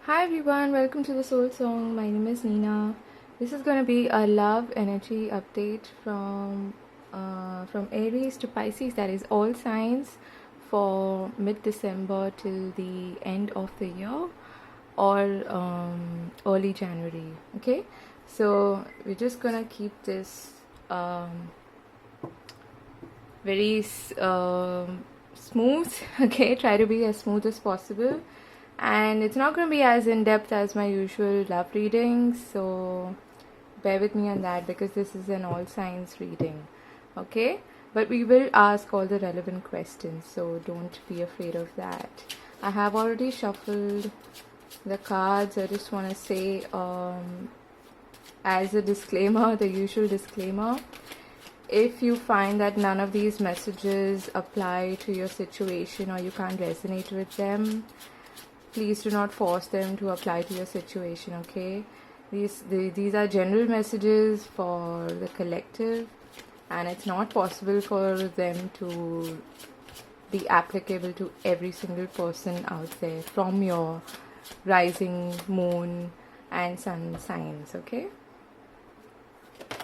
Hi everyone, welcome to the Soul Song. My name is Nina. This is going to be a love energy update from Aries to Pisces. That is all signs for mid-December till the end of the year or early January. Okay, so we're just gonna keep this very smooth. Okay, try to be as smooth as possible, and it's not going to be as in-depth as my usual love readings, so bear with me on that because this is an all signs reading. Okay, but we will ask all the relevant questions, so don't be afraid of that. I have already shuffled the cards. I just want to say, as a disclaimer, the usual disclaimer, if you find that none of these messages apply to your situation or you can't resonate with them, please do not force them to apply to your situation. Okay, these are general messages for the collective, and it's not possible for them to be applicable to every single person out there from your rising, moon and sun signs. Okay,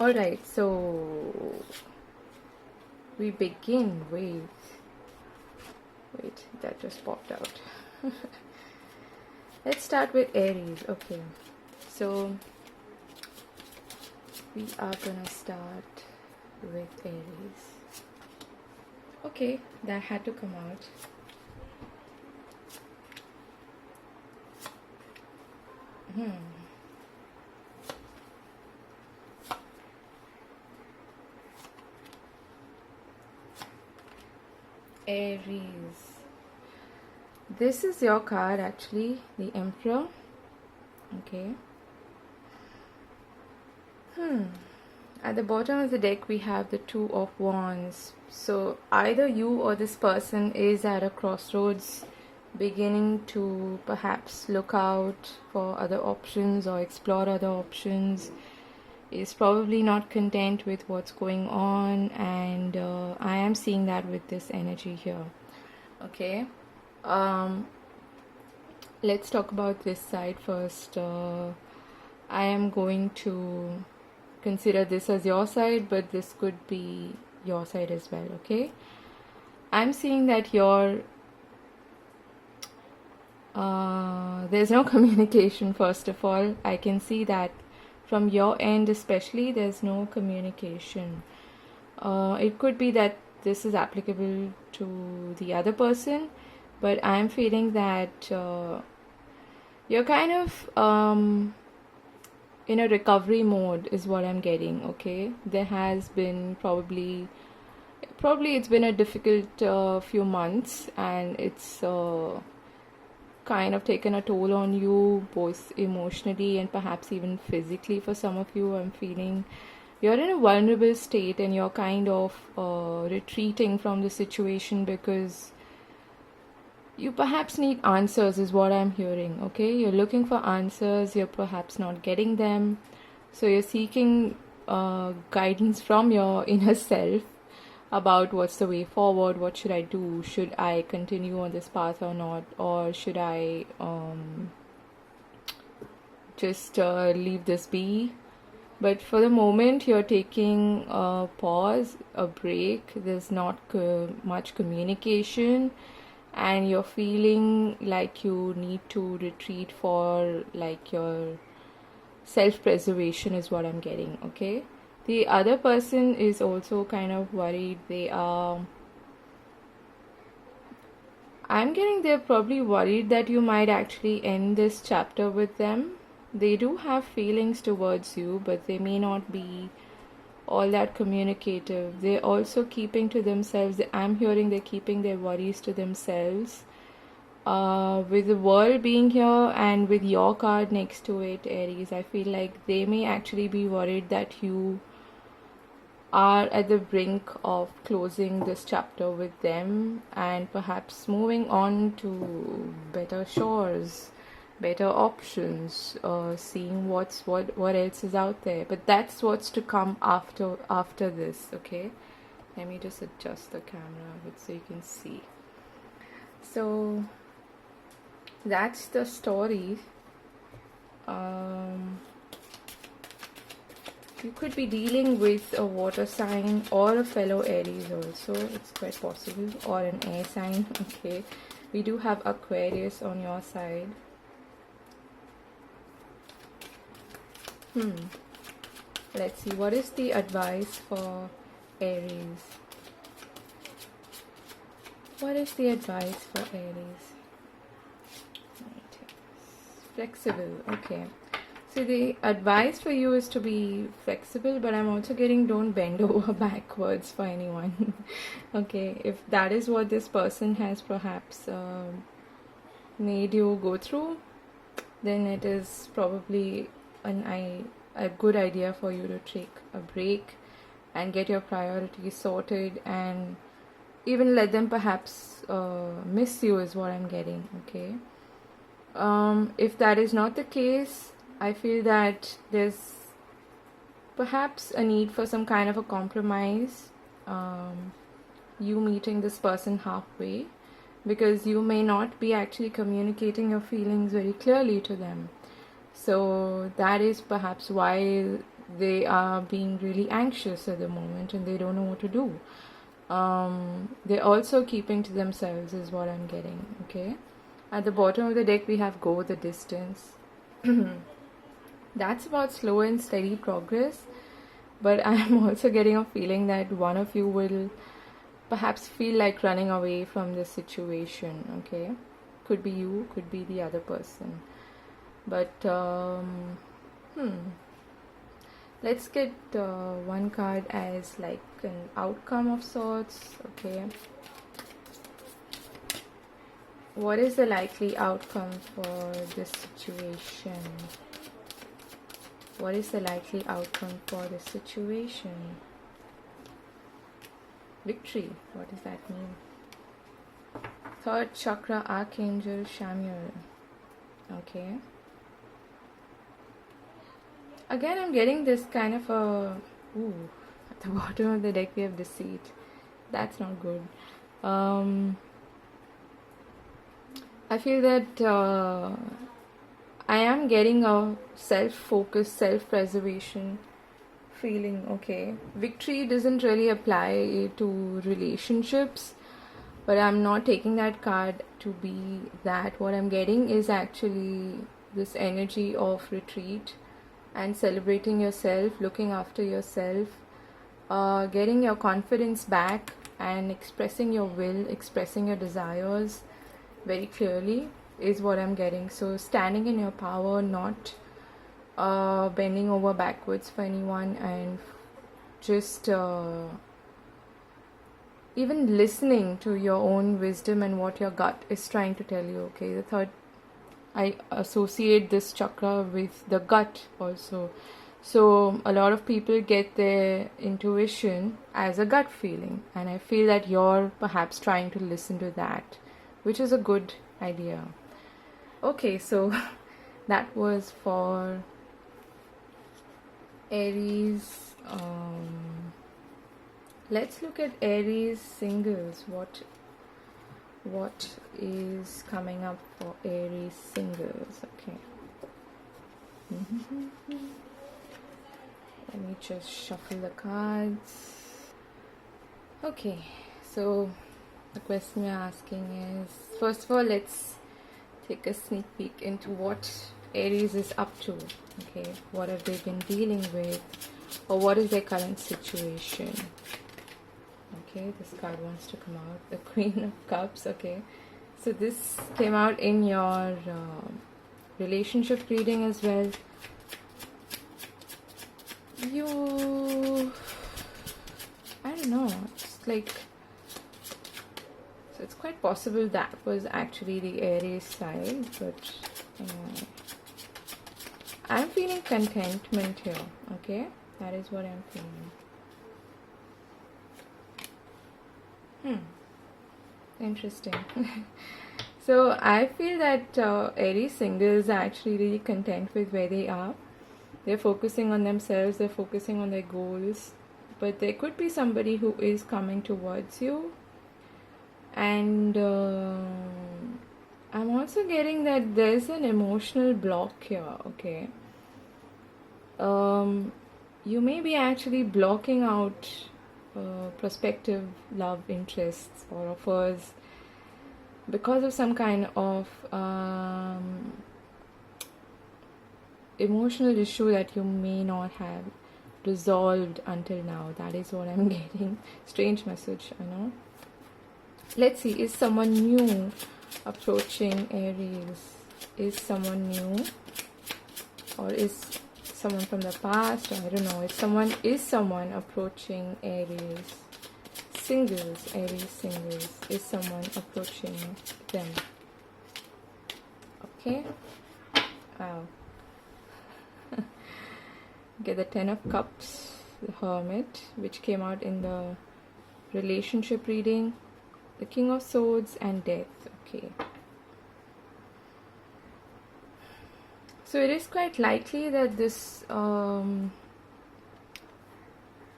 all right, so we begin. Wait, that just popped out. Let's start with Aries. Okay, so we are gonna start with Aries. Okay, that had to come out. Aries. This is your card actually, the Emperor. Okay. At the bottom of the deck we have the Two of Wands. So either you or this person is at a crossroads, beginning to perhaps look out for other options or explore other options, is probably not content with what's going on, and I am seeing that with this energy here. Okay, let's talk about this side first. I am going to consider this as your side, but this could be your side as well. Okay, I'm seeing that there's no communication. First of all, I can see that from your end especially there's no communication. It could be that this is applicable to the other person, but I'm feeling that you're kind of in a recovery mode is what I'm getting. Okay, there has been probably it's been a difficult few months, and it's kind of taken a toll on you both emotionally and perhaps even physically. For some of you, I'm feeling you're in a vulnerable state and you're kind of retreating from the situation because you perhaps need answers, is what I'm hearing. Okay, you're looking for answers, you're perhaps not getting them, so you're seeking guidance from your inner self about what's the way forward. What should I do? Should I continue on this path or not, or should I just leave this be? But for the moment you're taking a pause, a break. There's not much communication, and you're feeling like you need to retreat for like your self-preservation is what I'm getting. Okay, the other person is also kind of worried. I'm getting they're probably worried that you might actually end this chapter with them. They do have feelings towards you, but they may not be all that communicative. They're also keeping to themselves. I'm hearing they're keeping their worries to themselves. With the world being here and with your card next to it, Aries, I feel like they may actually be worried that you are at the brink of closing this chapter with them and perhaps moving on to better shores, better options, seeing what else is out there. But that's what's to come after this. Okay, let me just adjust the camera a bit so you can see. So that's the story. Um, you could be dealing with a water sign or a fellow Aries also. It's quite possible. Or an air sign. Okay. We do have Aquarius on your side. Let's see. What is the advice for Aries? What is the advice for Aries? Flexible. Okay. So the advice for you is to be flexible, but I'm also getting don't bend over backwards for anyone. Okay. If that is what this person has perhaps made you go through, then it is probably a good idea for you to take a break and get your priorities sorted, and even let them perhaps miss you is what I'm getting. Okay. If that is not the case, I feel that there's perhaps a need for some kind of a compromise. You meeting this person halfway, because you may not be actually communicating your feelings very clearly to them. So that is perhaps why they are being really anxious at the moment and they don't know what to do. They're also keeping to themselves is what I'm getting. Okay. At the bottom of the deck we have go the distance. That's about slow and steady progress, but I'm also getting a feeling that one of you will perhaps feel like running away from this situation. Okay. Could be you, could be the other person. But let's get one card as like an outcome of sorts. Okay. What is the likely outcome for this situation? What is the likely outcome for this situation? Victory. What does that mean? Third chakra, Archangel Samuel. Okay. Again, I'm getting this kind of a... Ooh, at the bottom of the deck we have deceit. That's not good. I feel that I am getting a self-focused, self-preservation feeling. Okay. Victory doesn't really apply to relationships, but I'm not taking that card to be that. What I'm getting is actually this energy of retreat and celebrating yourself, looking after yourself, getting your confidence back and expressing your will, expressing your desires very clearly is what I'm getting. So standing in your power, not bending over backwards for anyone, and just even listening to your own wisdom and what your gut is trying to tell you. Okay, the third, I associate this chakra with the gut also. So a lot of people get their intuition as a gut feeling, and I feel that you're perhaps trying to listen to that, which is a good idea. Okay, so that was for Aries. Let's look at Aries singles. What is coming up for Aries singles? Okay. Let me just shuffle the cards. Okay, so the question we're asking is, first of all, let's take a sneak peek into what Aries is up to. Okay, what have they been dealing with, or what is their current situation? Okay, this card wants to come out, the Queen of Cups. Okay, so this came out in your relationship reading as well. I don't know, it's like, so it's quite possible that was actually the Aries side, but I'm feeling contentment here. Okay, that is what I'm feeling. Interesting. So I feel that Aries singles are actually really content with where they are. They're focusing on themselves, they're focusing on their goals, but there could be somebody who is coming towards you, and I'm also getting that there's an emotional block here, okay? You may be actually blocking out prospective love interests or offers because of some kind of emotional issue that you may not have resolved until now. That is what I'm getting. Strange message, I know. Let's see, is someone new approaching Aries? Is someone new, or is someone from the past? I don't know. Is someone approaching Aries? Singles, Aries singles. Is someone approaching them? Okay. Wow. Get the Ten of Cups, the Hermit, which came out in the relationship reading, the King of Swords, and Death. Okay. So it is quite likely that this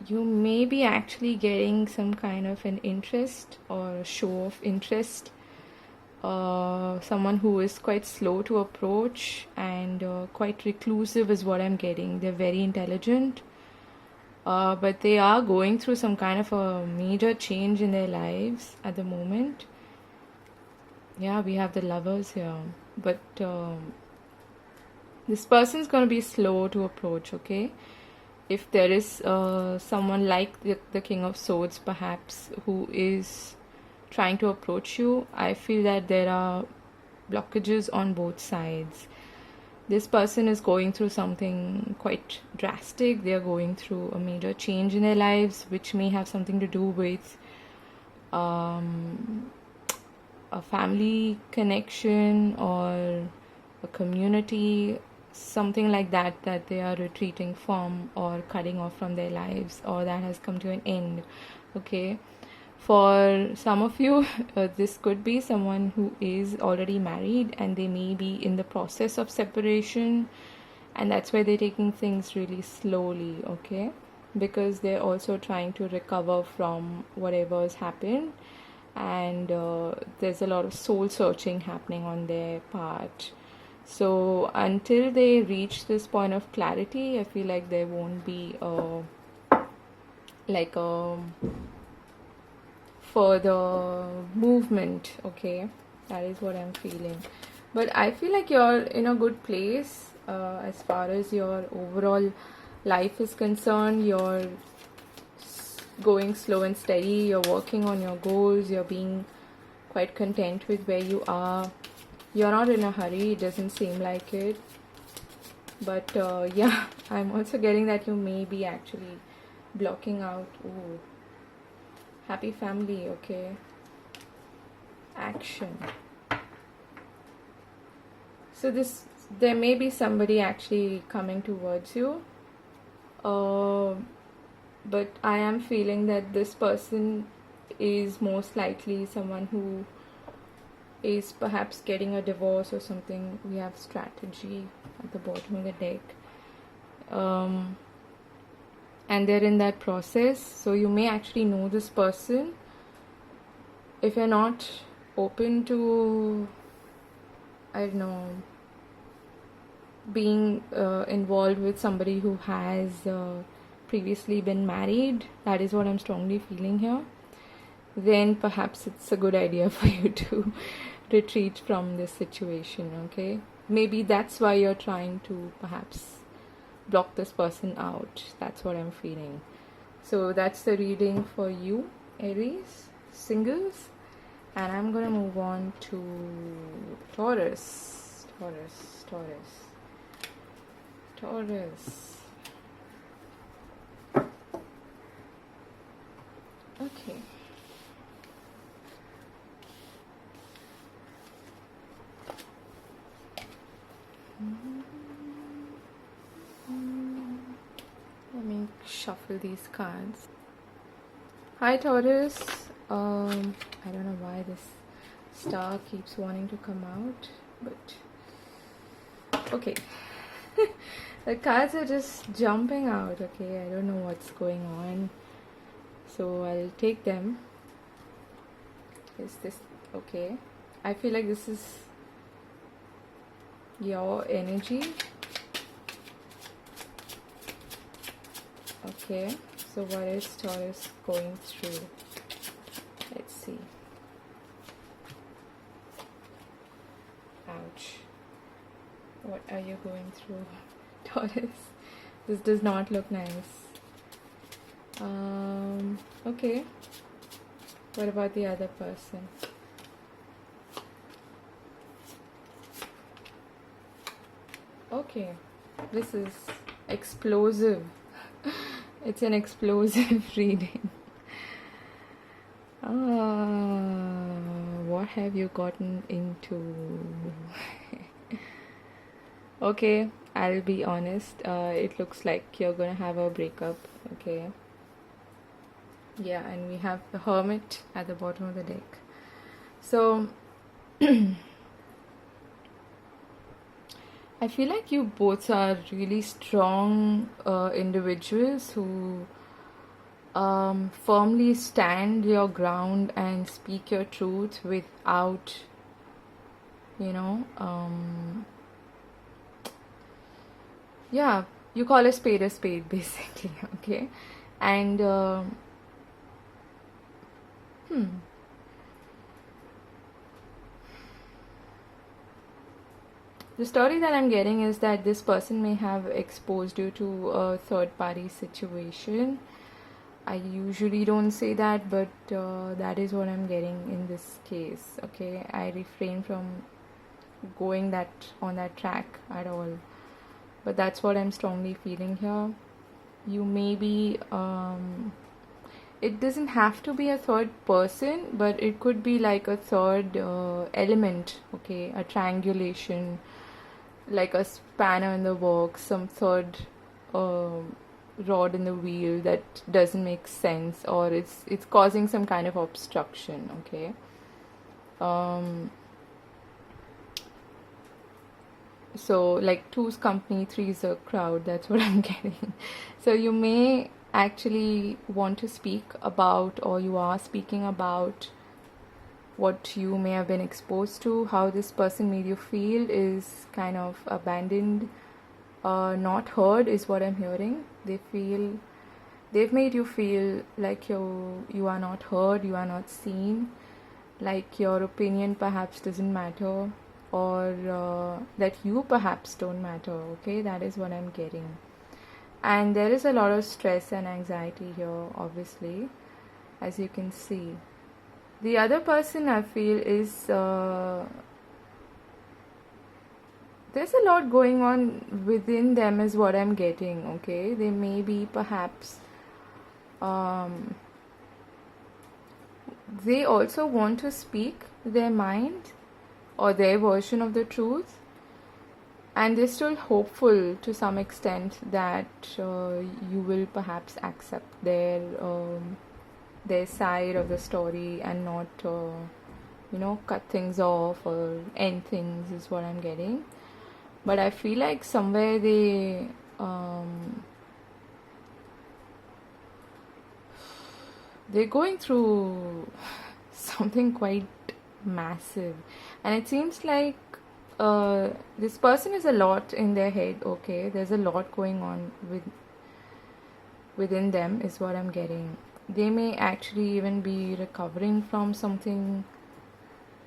you may be actually getting some kind of an interest or a show of interest. Someone who is quite slow to approach and quite reclusive is what I'm getting. They're very intelligent, but they are going through some kind of a major change in their lives at the moment. Yeah, we have the Lovers here, but this person's going to be slow to approach, okay? If there is someone like the King of Swords perhaps who is trying to approach you, I feel that there are blockages on both sides. This person is going through something quite drastic. They are going through a major change in their lives, which may have something to do with a family connection or a community, something like that they are retreating from or cutting off from their lives, or that has come to an end. Okay, for some of you this could be someone who is already married and they may be in the process of separation, and that's why they're taking things really slowly, okay, because they're also trying to recover from whatever has happened, and there's a lot of soul searching happening on their part. So until they reach this point of clarity, I feel like there won't be a further movement, okay? That is what I'm feeling. But I feel like you're in a good place as far as your overall life is concerned. You're going slow and steady. You're working on your goals. You're being quite content with where you are. You're not in a hurry, it doesn't seem like it. But yeah, I'm also getting that you may be actually blocking out. Ooh, happy family, okay. Action. So there may be somebody actually coming towards you. But I am feeling that this person is most likely someone who is perhaps getting a divorce or something. We have strategy at the bottom of the deck, and they're in that process. So you may actually know this person. If you're not open to, I don't know, being involved with somebody who has previously been married, that is what I'm strongly feeling here, then perhaps it's a good idea for you to retreat from this situation, okay? Maybe that's why you're trying to perhaps block this person out. That's what I'm feeling. So that's the reading for you, Aries, singles. And I'm gonna move on to Taurus. Okay. Let me shuffle these cards. Hi Taurus. I don't know why this star keeps wanting to come out, but okay. The cards are just jumping out, okay? I don't know what's going on, so I'll take them. Is this okay? I feel like this is your energy. Okay, so what is Taurus going through? Let's see. Ouch. What are you going through, Taurus? This does not look nice. Okay. What about the other person? Okay. This is explosive. It's an explosive reading. What have you gotten into? Okay, I'll be honest. It looks like you're gonna have a breakup. Okay. Yeah, and we have the Hermit at the bottom of the deck. So, I feel like you both are really strong individuals who firmly stand your ground and speak your truth without, yeah, you call a spade, basically, okay? And, the story that I'm getting is that this person may have exposed you to a third party situation. I usually don't say that, but that is what I'm getting in this case. Okay, I refrain from going on that track at all, but that's what I'm strongly feeling here. You may be it doesn't have to be a third person, but it could be like a third element. Okay, a triangulation, like a spanner in the works, some third rod in the wheel that doesn't make sense, or it's causing some kind of obstruction. Okay. So like two's company, three's a crowd. That's what I'm getting. So you may actually want to speak about, or you are speaking about, what you may have been exposed to, how this person made you feel is kind of abandoned, not heard is what I'm hearing. They've made you feel like you are not heard, you are not seen, like your opinion perhaps doesn't matter, or that you perhaps don't matter. Okay, that is what I'm getting. And there is a lot of stress and anxiety here, obviously, as you can see. The other person, I feel, is there's a lot going on within them is what I'm getting. Okay, they may be perhaps they also want to speak their mind or their version of the truth, and they're still hopeful to some extent that you will perhaps accept their side of the story and not cut things off or end things is what I'm getting. But I feel like somewhere they're going through something quite massive, and it seems like this person is a lot in their head. Okay, there's a lot going on within them is what I'm getting. They may actually even be recovering from something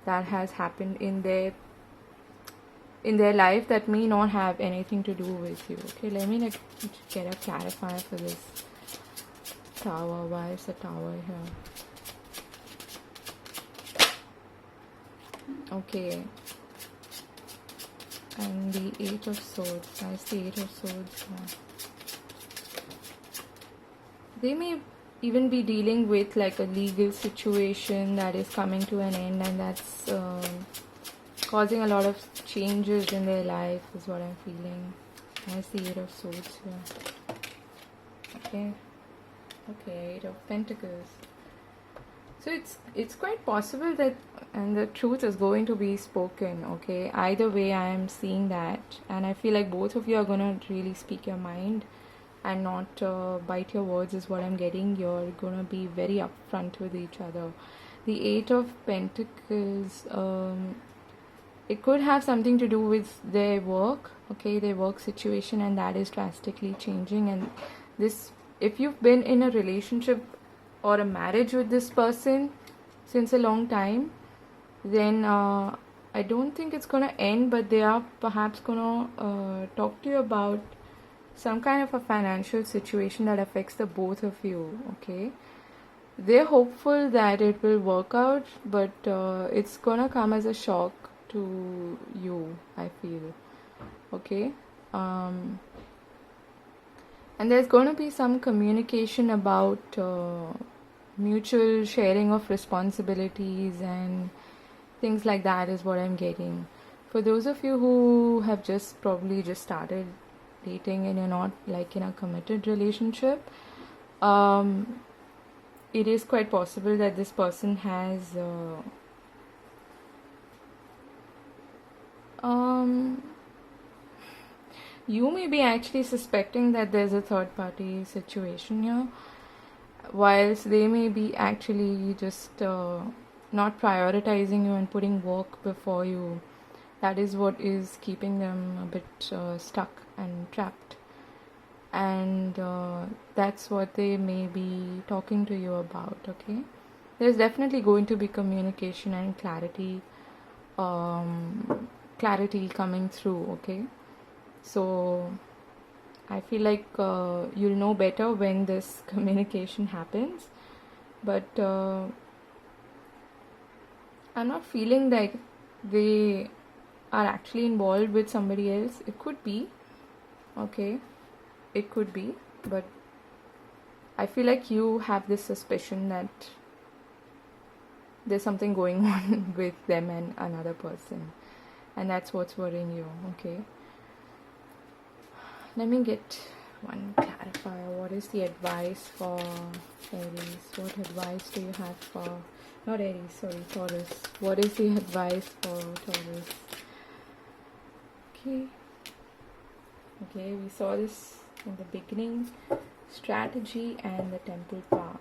that has happened in their life that may not have anything to do with you. Okay, let me get a clarifier for this tower. Why is the tower here? Okay, and the Eight of Swords. Why is the Eight of Swords here? They may even be dealing with like a legal situation that is coming to an end, and that's causing a lot of changes in their life is what I'm feeling. I see Eight of Swords here. Okay, Eight of Pentacles. So it's quite possible that, and the truth is going to be spoken. Okay, either way I am seeing that, and I feel like both of you are gonna really speak your mind and not bite your words is what I'm getting. You're gonna be very upfront with each other. The Eight of Pentacles, It could have something to do with their work, okay, their work situation, and that is drastically changing. And this, if you've been in a relationship or a marriage with this person since a long time, then I don't think it's gonna end, but they are perhaps gonna talk to you about some kind of a financial situation that affects the both of you, okay? They're hopeful that it will work out, but it's gonna come as a shock to you, I feel, okay? Um, and there's gonna be some communication about mutual sharing of responsibilities and things like that is what I'm getting. For those of you who have probably just started dating and you're not like in a committed relationship, um, it is quite possible that this person has you may be actually suspecting that there's a third party situation here, whilst they may be actually just not prioritizing you and putting work before you. That is what is keeping them a bit stuck and trapped. And that's what they may be talking to you about, okay? There's definitely going to be communication and clarity coming through, okay? So I feel like you'll know better when this communication happens, but I'm not feeling like they are actually involved with somebody else. It could be, okay, it could be, but I feel like you have this suspicion that there's something going on with them and another person, and that's what's worrying you, okay? Let me get one clarifier. What is the advice for Aries? What advice do you have for, not Aries, sorry, Taurus. What is the advice for Taurus? Okay, we saw this in the beginning. Strategy and the temple path.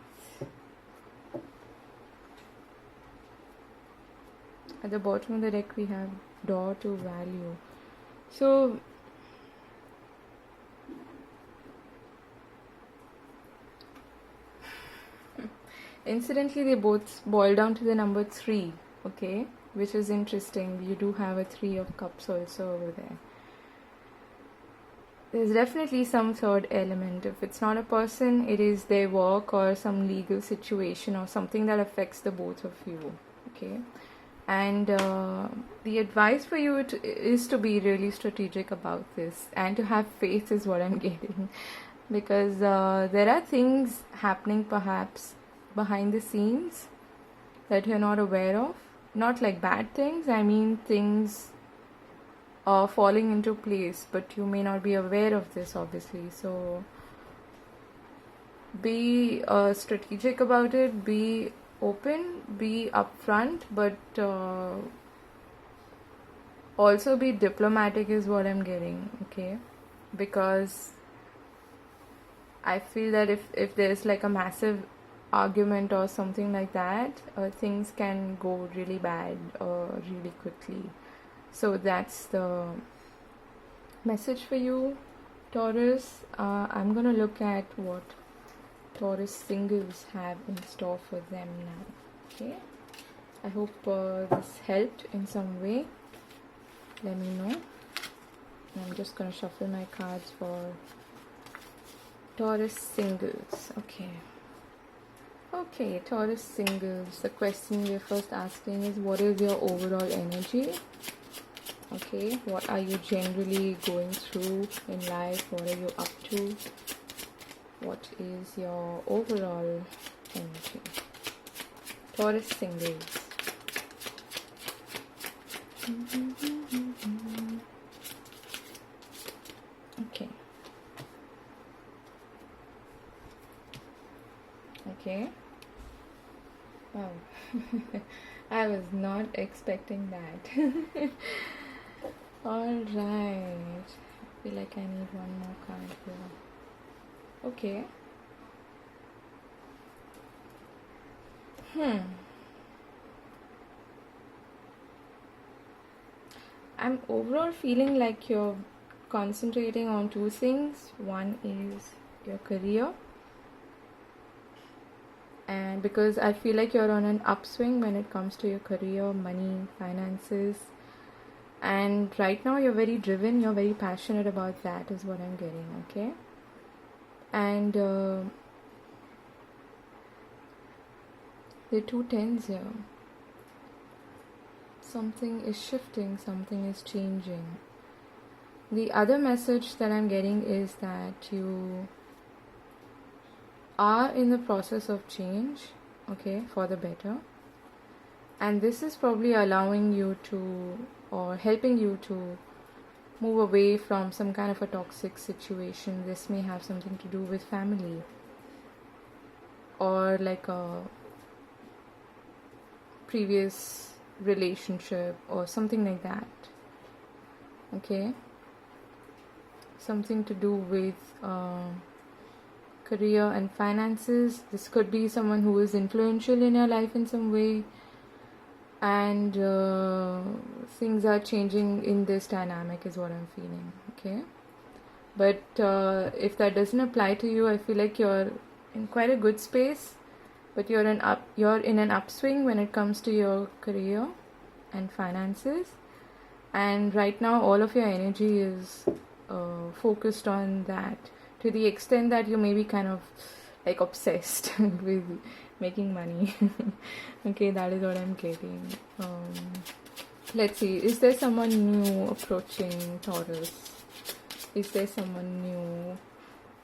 At the bottom of the deck we have door to value. So incidentally, they both boil down to the number 3, okay? Which is interesting. You do have a 3 of cups also over there. There's definitely some third element. If it's not a person, it is their work or some legal situation or something that affects the both of you, okay? And the advice for you is to be really strategic about this and to have faith is what I'm getting. Because there are things happening perhaps behind the scenes that you're not aware of. Not like bad things, I mean things are falling into place, but you may not be aware of this, obviously. So be strategic about it, be open, be upfront, but also be diplomatic is what I'm getting, okay? Because I feel that if there's like a massive argument or something like that, things can go really bad really quickly. So that's the message for you, Taurus. I'm gonna look at what Taurus singles have in store for them now, okay? I hope this helped in some way. Let me know. I'm just gonna shuffle my cards for Taurus singles. Okay, Taurus singles. The question we're first asking is, what is your overall energy? Okay, what are you generally going through in life? What are you up to? What is your overall energy? Taurus singles. Okay. Wow. I was not expecting that. Alright. I feel like I need one more card here. Okay. I'm overall feeling like you're concentrating on two things. One is your career, and because I feel like you're on an upswing when it comes to your career, money, finances, and right now you're very driven, you're very passionate about that, is what I'm getting, okay? And the two tens here. Something is shifting, something is changing. The other message that I'm getting is that you are in the process of change, okay, for the better. And this is probably allowing you to, or helping you to move away from some kind of a toxic situation. This may have something to do with family, or like a previous relationship, or something like that, okay? Something to do with career and finances. This could be someone who is influential in your life in some way, and things are changing in this dynamic, is what I'm feeling, okay? But if that doesn't apply to you, I feel like you're in quite a good space, but you're in an upswing when it comes to your career and finances, and right now all of your energy is focused on that, to the extent that you may be kind of like obsessed with making money. Okay, that is what I'm getting. Let's see, is there someone new approaching Taurus? Is there someone new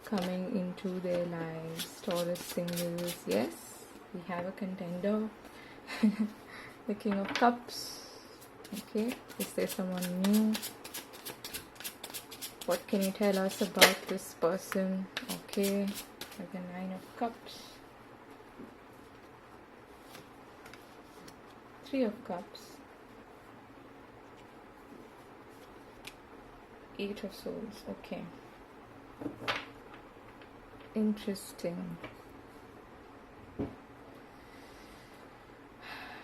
coming into their lives? Taurus singles, yes, we have a contender. The King of Cups. Okay, is there someone new? What can you tell us about this person? Okay, like the Nine of Cups, Three of Cups, Eight of Swords. Okay, interesting.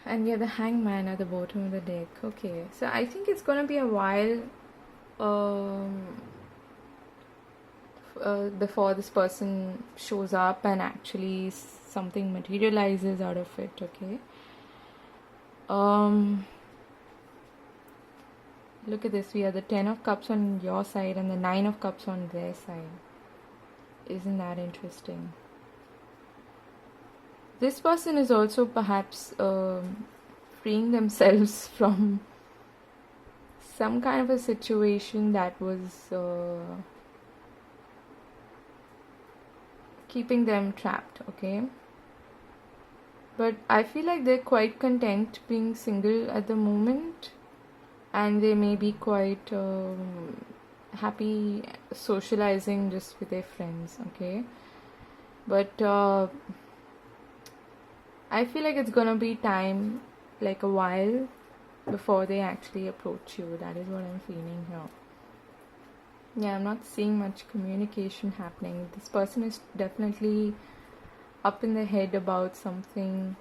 And yeah, the Hangman at the bottom of the deck. Okay, so I think it's gonna be a while before this person shows up and actually something materializes out of it, okay? Look at this, we have the Ten of Cups on your side and the Nine of Cups on their side. Isn't that interesting? This person is also perhaps freeing themselves from some kind of a situation that was keeping them trapped, okay? But I feel like they're quite content being single at the moment, and they may be quite happy socializing just with their friends, okay? But I feel like it's gonna be time, like a while, before they actually approach you. That is what I'm feeling here. Yeah, I'm not seeing much communication happening. This person is definitely up in their head about something.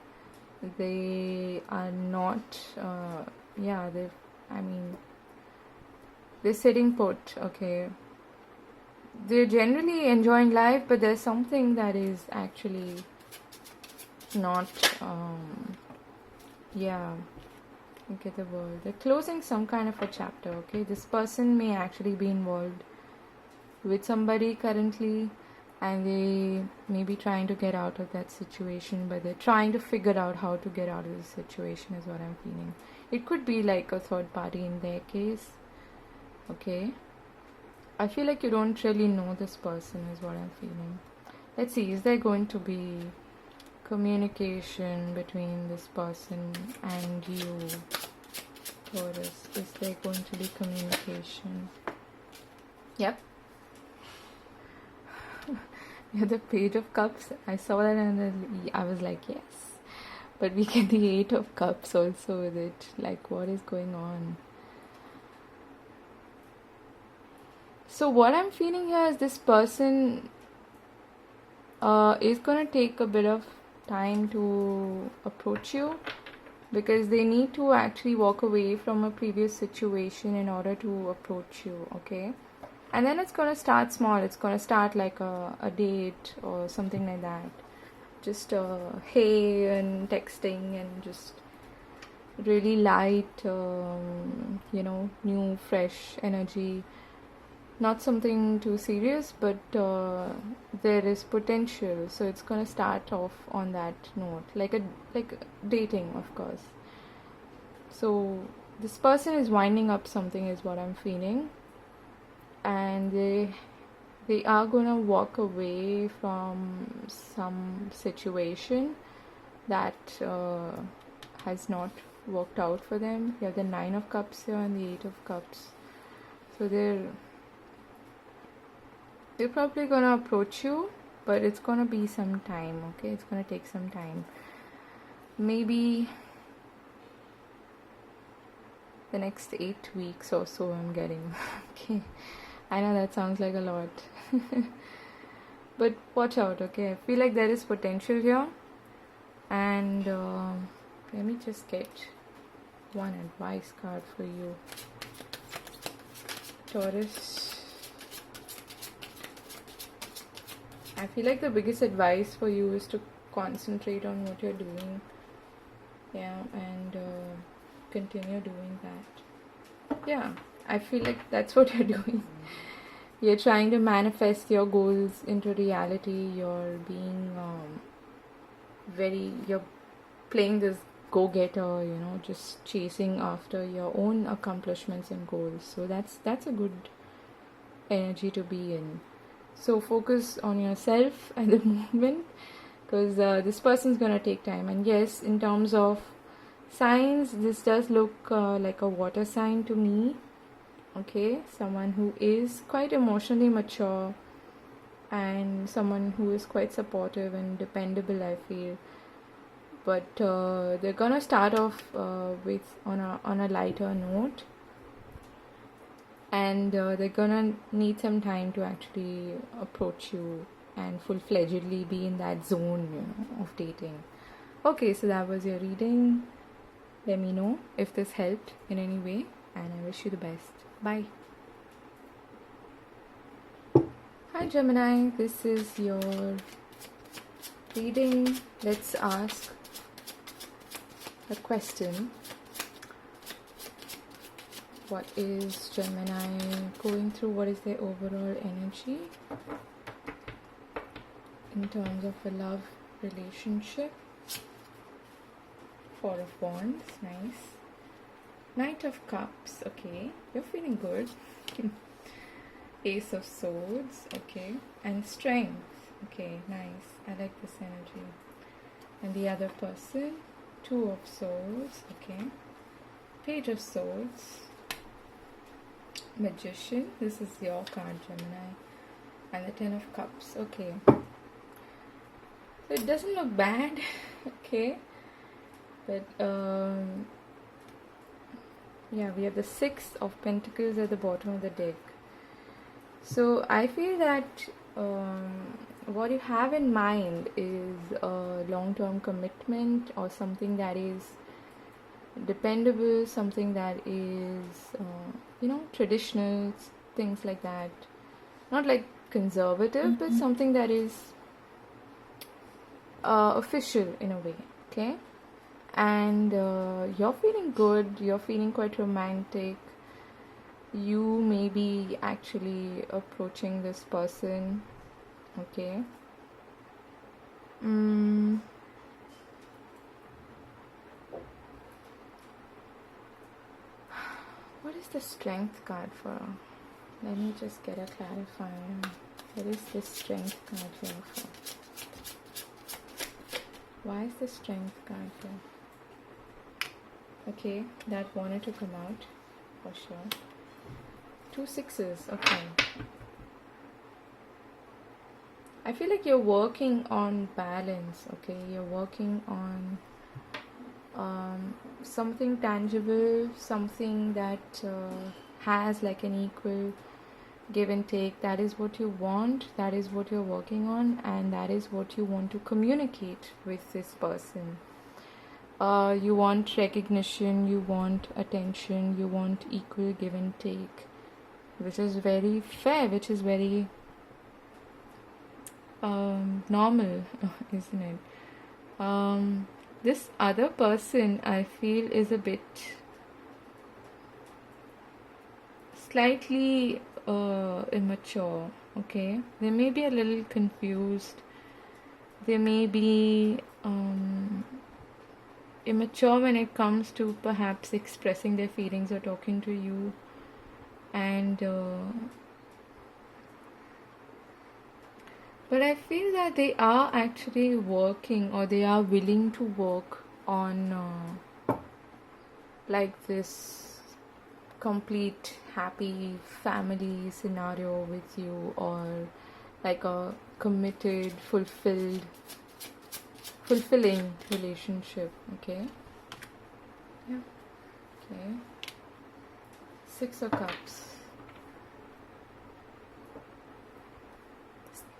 They are not, they're sitting put, okay? They're generally enjoying life, but there's something that is actually not, look at the world. They're closing some kind of a chapter, okay? This person may actually be involved with somebody currently, and they may be trying to get out of that situation, but they're trying to figure out how to get out of the situation, is what I'm feeling. It could be like a third party in their case, okay? I feel like you don't really know this person, is what I'm feeling. Let's see, is there going to be communication between this person and you, Taurus? Is there going to be communication? Yep. You're the Page of Cups. I saw that and I was like, yes. But we get the Eight of Cups also with it. Like, what is going on? So what I'm feeling here is this person is going to take a bit of time to approach you, because they need to actually walk away from a previous situation in order to approach you, okay? And then it's gonna start small. It's gonna start like a date or something like that. Just hey and texting and just really light, new, fresh energy. Not something too serious, but there is potential. So it's gonna start off on that note, like dating, of course. So this person is winding up something, is what I'm feeling, and they are gonna walk away from some situation that has not worked out for them. You have the 9 of Cups here and the 8 of Cups. So they're probably gonna approach you, but it's gonna be some time, okay? It's gonna take some time. Maybe the next 8 weeks or so I'm getting. Okay. I know that sounds like a lot. But watch out, okay? I feel like there is potential here. And let me just get one advice card for you. Taurus. I feel like the biggest advice for you is to concentrate on what you're doing. Yeah, and continue doing that. Yeah, I feel like that's what you're doing. You're trying to manifest your goals into reality. You're being you're playing this go-getter, just chasing after your own accomplishments and goals. So that's a good energy to be in. So focus on yourself and the movement, because this person's gonna take time. And yes, in terms of signs, this does look like a water sign to me. Okay, someone who is quite emotionally mature and someone who is quite supportive and dependable, I feel. But they're gonna start off on a lighter note, and they're gonna need some time to actually approach you and full-fledgedly be in that zone, of dating. Okay, so that was your reading. Let me know if this helped in any way, and I wish you the best. Bye. Hi Gemini, this is your reading. Let's ask a question. What is Gemini going through? What is their overall energy in terms of a love relationship? 4 of Wands, nice. Knight of Cups, okay. You're feeling good. Ace of Swords, okay. And Strength, okay, nice. I like this energy. And the other person, 2 of Swords, okay. Page of Swords. Magician, this is your card, Gemini. And the 10 of Cups, okay. It doesn't look bad, okay. But yeah, we have the 6 of Pentacles at the bottom of the deck. So I feel that what you have in mind is a long-term commitment, or something that is dependable, something that is traditional, things like that. Not like conservative, but something that is official in a way, okay. And you're feeling good, you're feeling quite romantic. You may be actually approaching this person, okay. What is the Strength card for? Let me just get a clarifier. What is the Strength card here for? Why is the Strength card here? Okay, that wanted to come out for sure. 2 6s, okay. I feel like you're working on balance, okay. You're working on something tangible, something that has like an equal give and take. That is what you want, that is what you're working on, and that is what you want to communicate with this person. You want recognition, you want attention, you want equal give and take, which is very fair, which is very normal, isn't it? This other person, I feel, is a bit slightly immature. Okay, they may be a little confused. They may be immature when it comes to perhaps expressing their feelings or talking to you, and but I feel that they are actually working, or they are willing to work on like this complete happy family scenario with you, or like a committed, fulfilling relationship. Okay, yeah, okay. Six of Cups.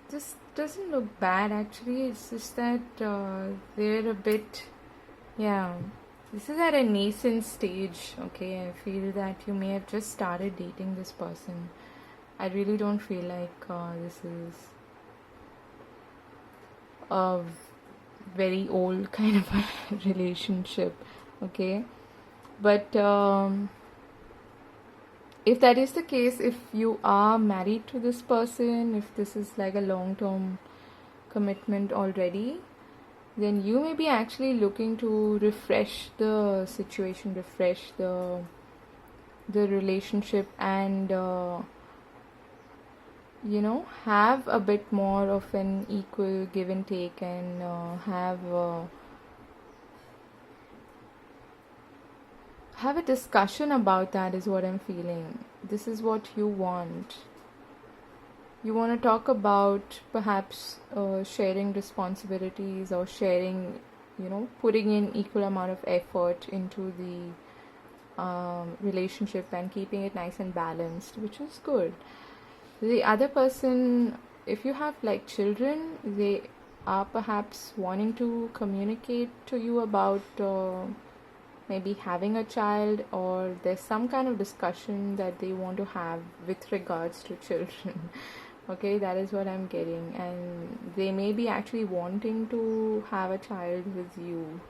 This doesn't look bad actually. It's just that they're a bit, yeah. This is at a nascent stage. Okay, I feel that you may have just started dating this person. I really don't feel like this is a very old kind of a relationship. Okay, but if that is the case, if you are married to this person, if this is like a long-term commitment already, then you may be actually looking to refresh the situation, refresh the relationship, and have a bit more of an equal give and take, and have a discussion about that, is what I'm feeling. This is what you want. You want to talk about perhaps sharing responsibilities, or sharing, putting in equal amount of effort into the relationship and keeping it nice and balanced, which is good. The other person, if you have like children, they are perhaps wanting to communicate to you about maybe having a child, or there's some kind of discussion that they want to have with regards to children. Okay, that is what I'm getting, and they may be actually wanting to have a child with you.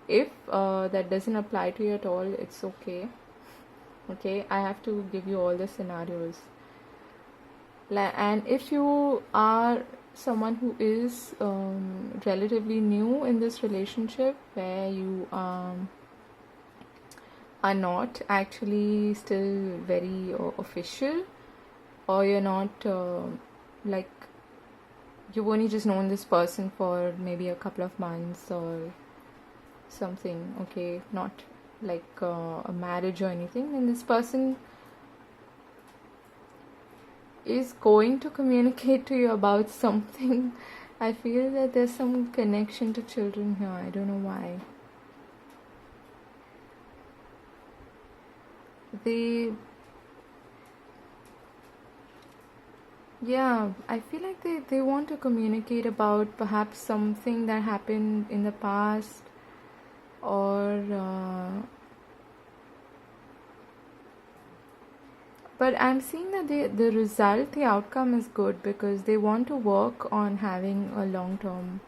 If that doesn't apply to you at all, it's okay. Okay, I have to give you all the scenarios. And if you are someone who is relatively new in this relationship, where you are not actually still very official, or you're not like, you've only just known this person for maybe a couple of months or something, okay, not like a marriage or anything, then this person is going to communicate to you about something. I feel that there's some connection to children here. I don't know why. I feel like they want to communicate about perhaps something that happened in the past, or but I'm seeing that the outcome is good, because they want to work on having a long term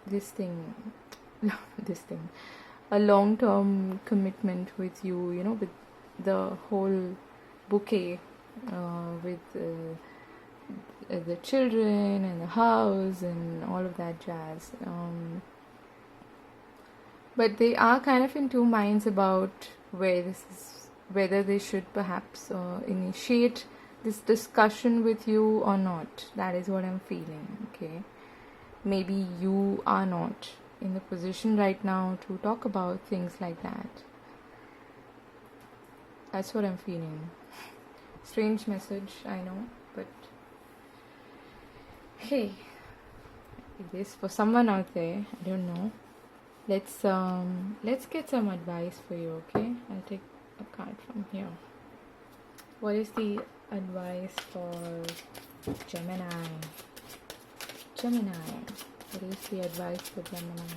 this thing a long term commitment with you, with the whole bouquet, with the children and the house and all of that jazz. But they are kind of in two minds about whether they should perhaps initiate this discussion with you or not. That is what I'm feeling. Okay, maybe you are not in the position right now to talk about things like that. That's what I'm feeling. Strange message, I know, but hey, it is for someone out there. I don't know. Let's get some advice for you, okay? I'll take a card from here. What is the advice for Gemini? Gemini. What is the advice for Gemini?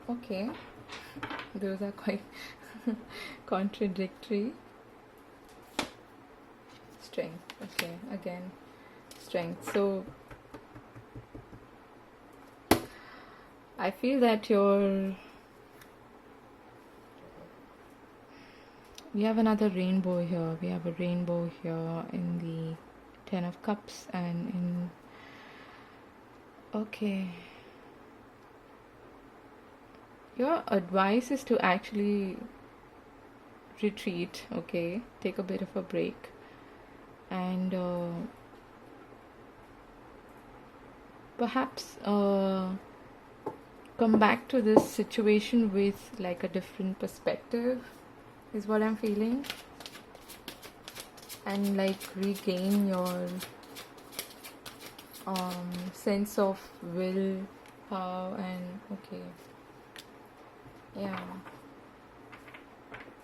Okay, those are quite contradictory. Strength. Okay, again, strength. So I feel that we have another rainbow here. We have a rainbow here in the Ten of Cups and in... Okay. Your advice is to actually retreat, okay? Take a bit of a break. And perhaps come back to this situation with like a different perspective, is what I'm feeling. And like regain your sense of will, power, and okay. Yeah.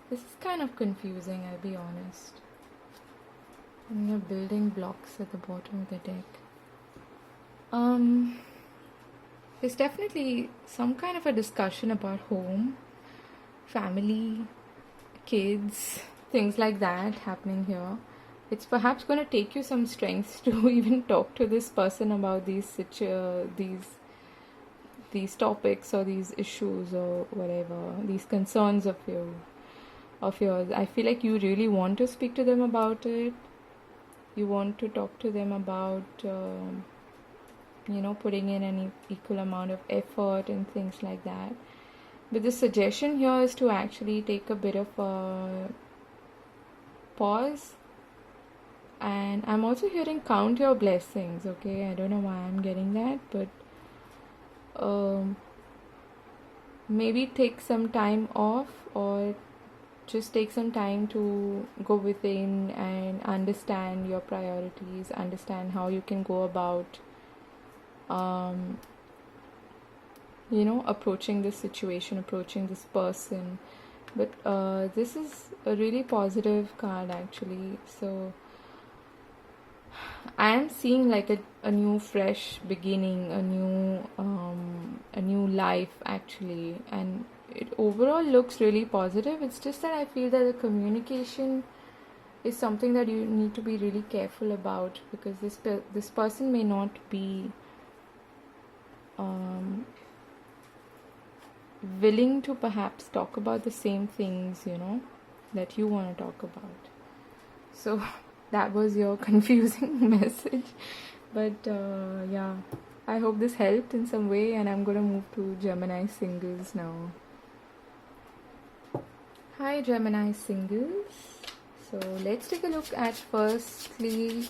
This is kind of confusing, I'll be honest. And you're building blocks at the bottom of the deck. There's definitely some kind of a discussion about home, family, kids, things like that happening here. It's perhaps going to take you some strength to even talk to this person about these topics or these issues or whatever, these concerns of yours. I feel like you really want to speak to them about it. You want to talk to them about putting in an equal amount of effort and things like that. But the suggestion here is to actually take a bit of a pause. And I'm also hearing count your blessings, okay? I don't know why I'm getting that, but maybe take some time off, or just take some time to go within and understand your priorities, understand how you can go about approaching this situation, approaching this person. But this is a really positive card actually. So I am seeing like a new fresh beginning, a new life actually, and it overall looks really positive. It's just that I feel that the communication is something that you need to be really careful about, because this person may not be willing to perhaps talk about the same things that you want to talk about. So that was your confusing message, but yeah, I hope this helped in some way, and I'm gonna move to Gemini singles now. Hi Gemini singles. So let's take a look at firstly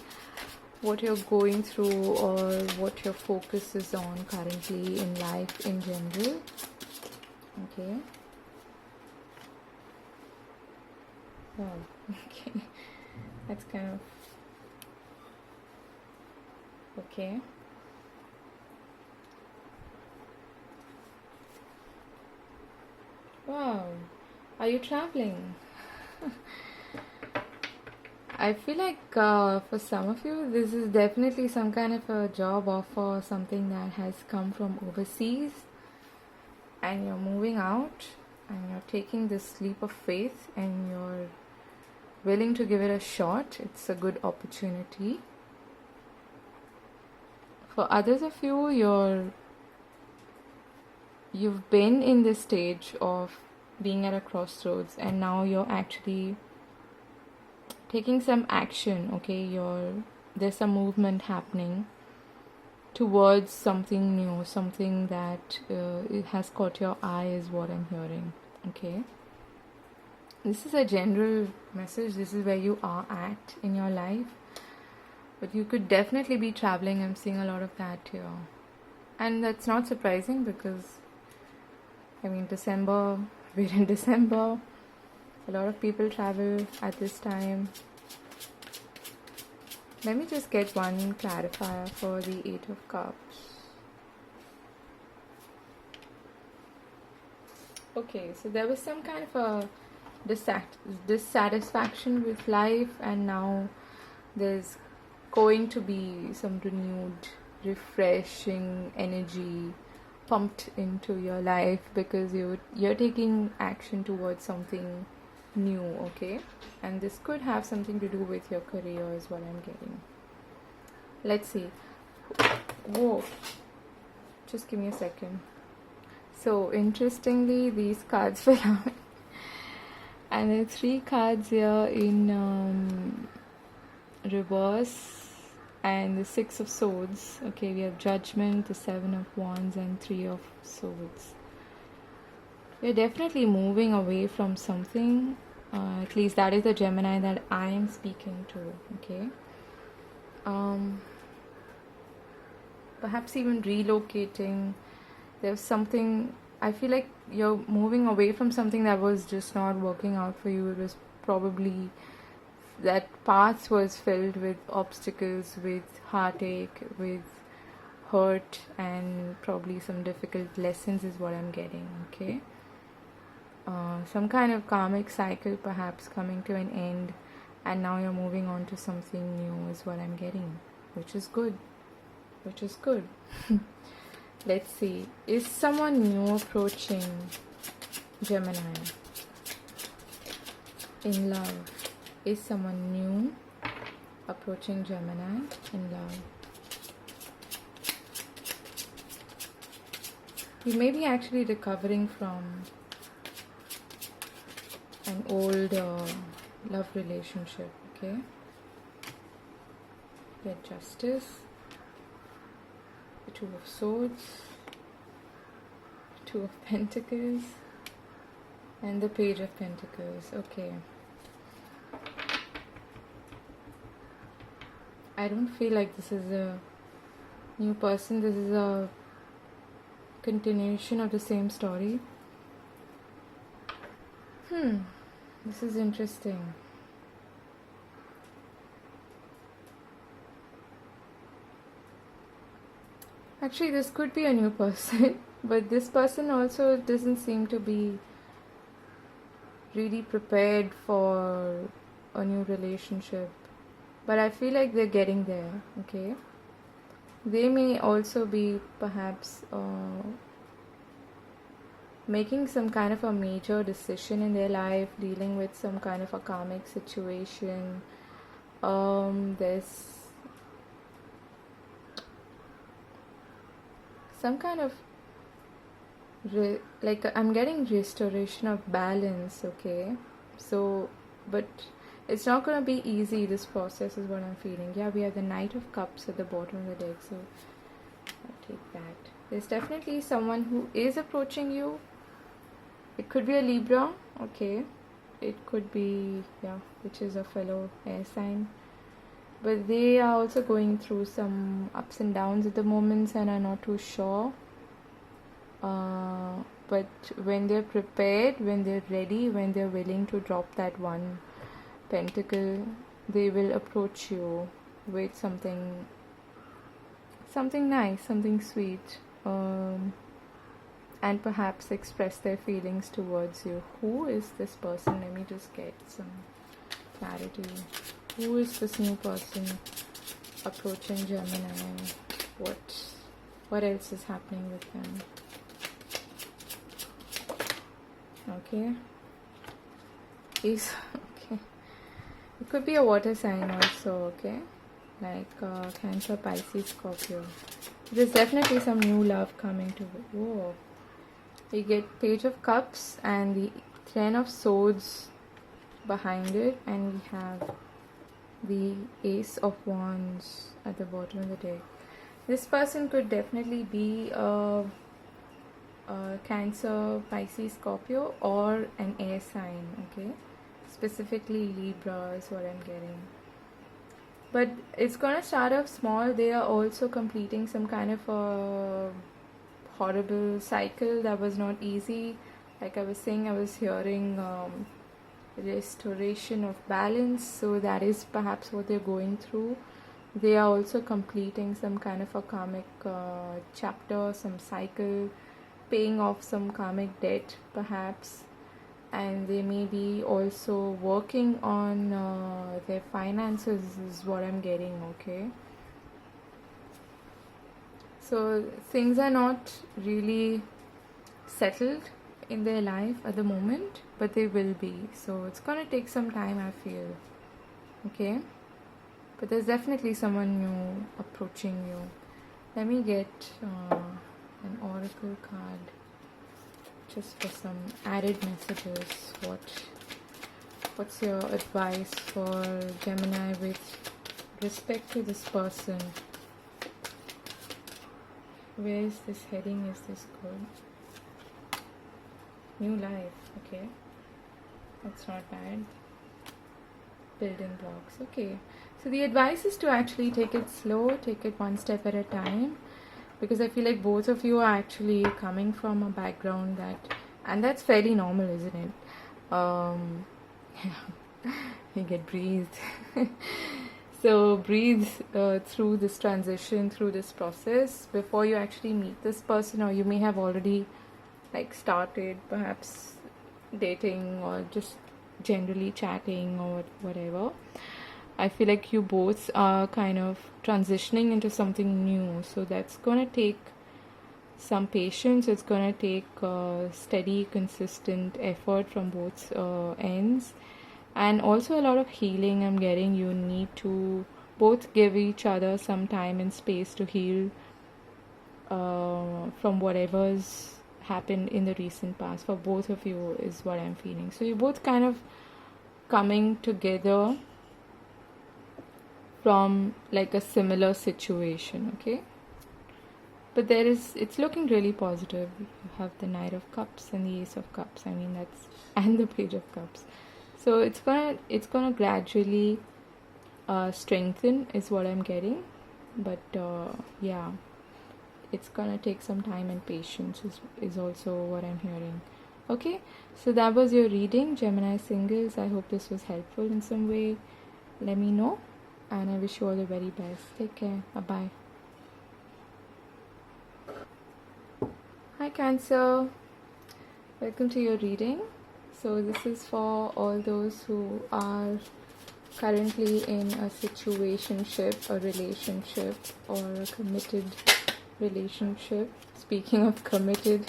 what you're going through or what your focus is on currently in life in general. Okay. Wow. Okay. That's kind of okay. Wow. Are you traveling? I feel like for some of you, this is definitely some kind of a job offer or something that has come from overseas, and you're moving out and you're taking this leap of faith and you're willing to give it a shot. It's a good opportunity. For others of you, you've been in this stage of being at a crossroads, and now you're actually taking some action. Okay, there's a movement happening towards something new, something that it has caught your eye, is what I'm hearing. Okay, this is a general message. This is where you are at in your life, but you could definitely be traveling. I'm seeing a lot of that here, and that's not surprising because December, we're in December. A lot of people travel at this time. Let me just get one clarifier for the Eight of Cups. Okay, so there was some kind of a dissatisfaction with life, and now there's going to be some renewed, refreshing energy pumped into your life because you're taking action towards something new, okay? And this could have something to do with your career is what I'm getting. Let's see. Whoa, just give me a second. So interestingly, these cards fell out, and there are 3 cards here in reverse, and the 6 of Swords. Okay, we have Judgment, the 7 of Wands, and 3 of Swords. You're definitely moving away from something. At least that is the Gemini that I am speaking to. Okay. Perhaps even relocating. There's something. I feel like you're moving away from something that was just not working out for you. It was probably that path was filled with obstacles, with heartache, with hurt, and probably some difficult lessons is what I'm getting. Okay. Some kind of karmic cycle perhaps coming to an end, and now you're moving on to something new is what I'm getting, which is good. Let's see, is someone new approaching Gemini in love? Is someone new approaching Gemini in love? You may be actually recovering from an old love relationship, okay? Get Justice, the 2 of Swords, 2 of Pentacles, and the Page of Pentacles. Okay. I don't feel like this is a new person. This is a continuation of the same story. This is interesting. Actually, this could be a new person, but this person also doesn't seem to be really prepared for a new relationship. But I feel like they're getting there, okay? They may also be perhaps making some kind of a major decision in their life, dealing with some kind of a karmic situation. There's some kind of like I'm getting restoration of balance, okay? So, but it's not going to be easy, this process is what I'm feeling. Yeah, we have the Knight of Cups at the bottom of the deck, so I'll take that. There's definitely someone who is approaching you. It could be a Libra, okay? It could be, yeah, which is a fellow air sign. But they are also going through some ups and downs at the moment and are not too sure. But when they're prepared, when they're ready, when they're willing to drop that one pentacle, they will approach you with something nice, something sweet, and perhaps express their feelings towards you. Who is this person? Let me just get some clarity. Who is this new person approaching Gemini? What else is happening with them? Okay. Okay. It could be a water sign also, okay? Like Cancer, Pisces, Scorpio. There's definitely some new love coming to it. Whoa. We get Page of Cups and the 10 of Swords behind it, and we have the Ace of Wands at the bottom of the deck. This person could definitely be a Cancer, Pisces, Scorpio, or an air sign, okay? Specifically Libra is what I'm getting. But it's gonna start off small. They are also completing some kind of a horrible cycle that was not easy. Like I was saying, I was hearing restoration of balance, so that is perhaps what they're going through. They are also completing some kind of a karmic chapter, some cycle, paying off some karmic debt perhaps, and they may be also working on their finances is what I'm getting, okay? So things are not really settled in their life at the moment, but they will be. So it's gonna take some time, I feel. Okay? But there's definitely someone new approaching you. Let me get an oracle card just for some added messages. What's your advice for Gemini with respect to this person? Where is this heading? Is this good? New life. Okay, that's not bad. Building blocks. Okay, so the advice is to actually take it slow, take it one step at a time, because I feel like both of you are actually coming from a background and that's fairly normal, isn't it? You get breathed. So breathe through this transition, through this process before you actually meet this person, or you may have already like started perhaps dating or just generally chatting or whatever. I feel like you both are kind of transitioning into something new, so that's gonna take some patience. It's gonna take steady, consistent effort from both ends, and also a lot of healing. I'm getting you need to both give each other some time and space to heal from whatever's happened in the recent past. For both of you is what I'm feeling. So you're both kind of coming together from like a similar situation, okay? But it's looking really positive. You have the Knight of Cups and the Ace of Cups. I mean, and the Page of Cups. So it's gonna gradually strengthen is what I'm getting. But yeah, it's gonna take some time and patience is also what I'm hearing. Okay, so that was your reading, Gemini singles. I hope this was helpful in some way. Let me know, and I wish you all the very best. Take care. Bye-bye. Hi Cancer, welcome to your reading. So this is for all those who are currently in a situationship, a relationship, or a committed relationship. Speaking of committed,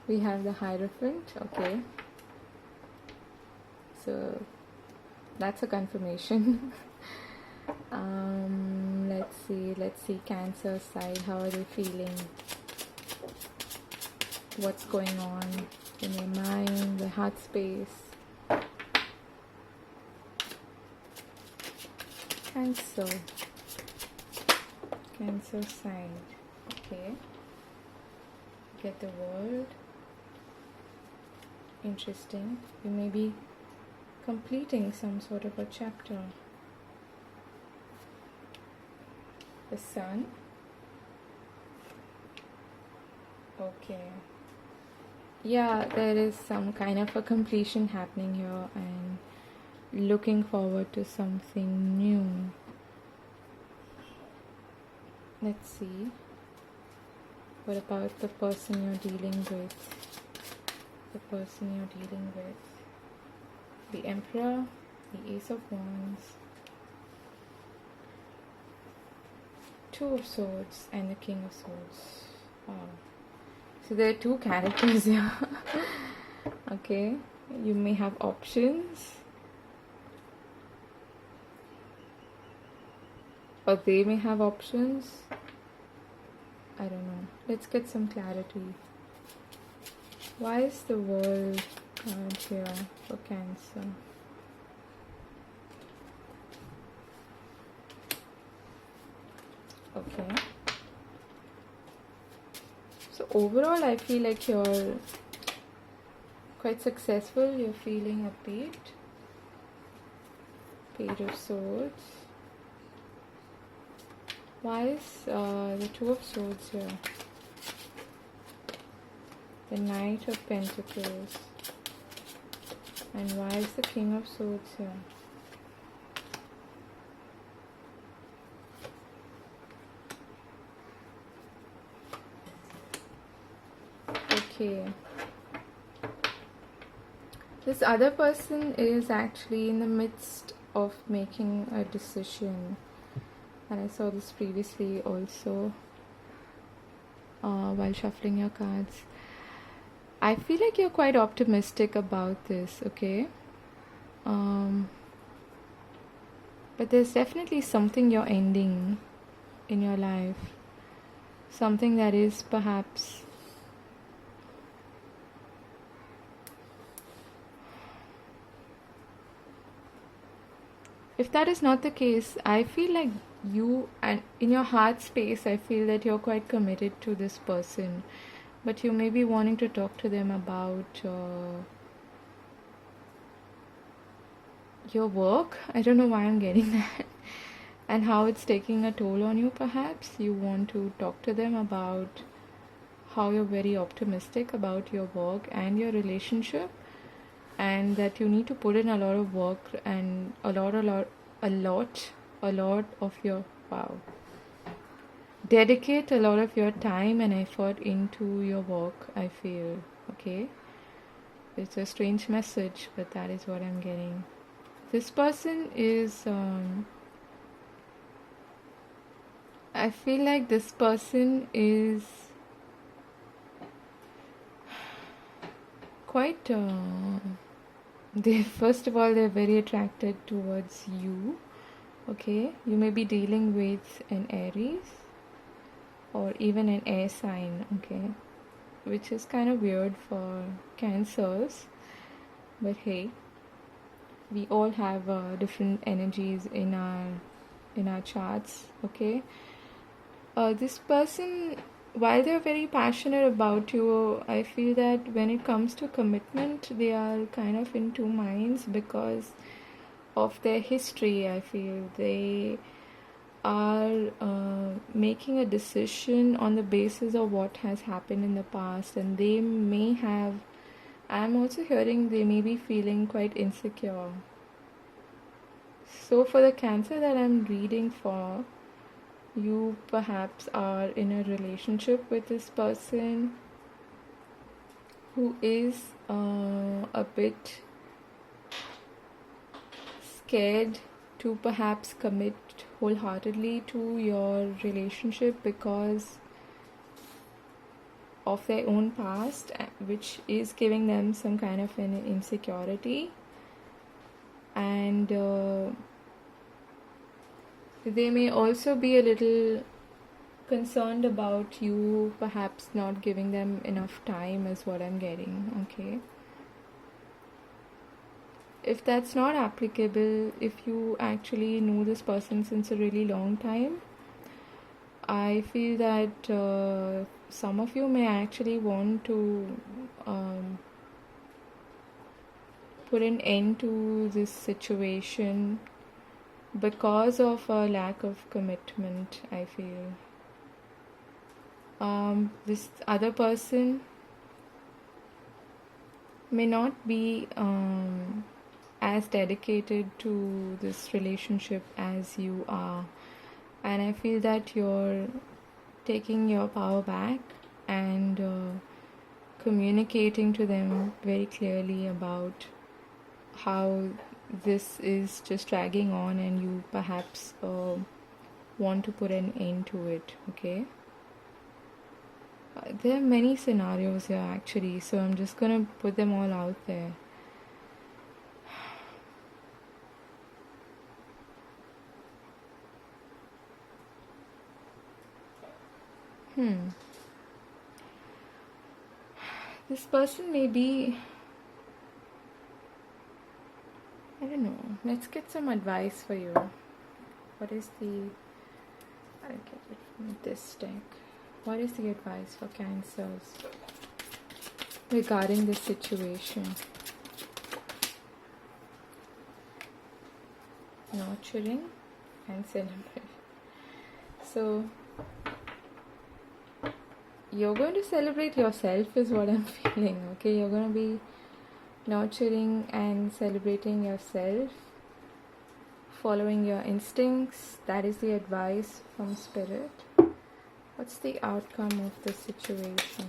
we have the Hierophant. Okay, so that's a confirmation. Let's see Cancer side. How are they feeling? What's going on in their mind, their heart space? Cancer side. Okay, get the World. Interesting. You may be completing some sort of a chapter. The Sun. Okay. Yeah, there is some kind of a completion happening here, and looking forward to something new. Let's see. What about the person you're dealing with? The Emperor, the Ace of Wands, Two of Swords, and the King of Swords. Wow. So there are two characters here. Okay, you may have options, or they may have options. I don't know. Let's get some clarity. Why is the World card here for Cancer? Okay. So overall, I feel like you're quite successful. You're feeling upbeat. Page of Swords. Why is the Two of Swords here? The Knight of Pentacles. And why is the King of Swords here? Okay. This other person is actually in the midst of making a decision. And I saw this previously also. while shuffling your cards. I feel like you're quite optimistic about this, okay? But there's definitely something you're ending in your life. Something that is perhaps if that is not the case, I feel like you, and in your heart space, I feel that you're quite committed to this person, but you may be wanting to talk to them about your work. I don't know why I'm getting that. And how it's taking a toll on you, perhaps. You want to talk to them about how you're very optimistic about your work and your relationship, and that you need to put in a lot of work and a lot of your, wow, dedicate a lot of your time and effort into your work, I feel, okay? It's a strange message, but that is what I'm getting. This person is, I feel like this person is quite, they, first of all, they're very attracted towards you, okay? You may be dealing with an Aries or even an air sign, okay? Which is kind of weird for Cancers, but hey, we all have different energies in our charts, okay? This person, while they're very passionate about you, I feel that when it comes to commitment, they are kind of in two minds because of their history. I feel they are making a decision on the basis of what has happened in the past, and they may have, I'm also hearing they may be feeling quite insecure. So for the Cancer that I'm reading for, you perhaps are in a relationship with this person who is a bit scared to perhaps commit wholeheartedly to your relationship because of their own past, which is giving them some kind of an insecurity, and they may also be a little concerned about you perhaps not giving them enough time, is what I'm getting, okay? If that's not applicable, if you actually know this person since a really long time, I feel that some of you may actually want to put an end to this situation because of a lack of commitment, I feel. This other person may not be as dedicated to this relationship as you are, and I feel that you're taking your power back and communicating to them very clearly about how this is just dragging on and you perhaps want to put an end to it, okay? There are many scenarios here actually, so I'm just gonna put them all out there. This person may be, I don't know, let's get some advice for you. What is the, I'll get it from this deck. What is the advice for Cancers regarding this situation? Nurturing and celebrate. So you're going to celebrate yourself is what I'm feeling, okay? You're going to be nurturing and celebrating yourself, following your instincts. That is the advice from Spirit. What's the outcome of the situation?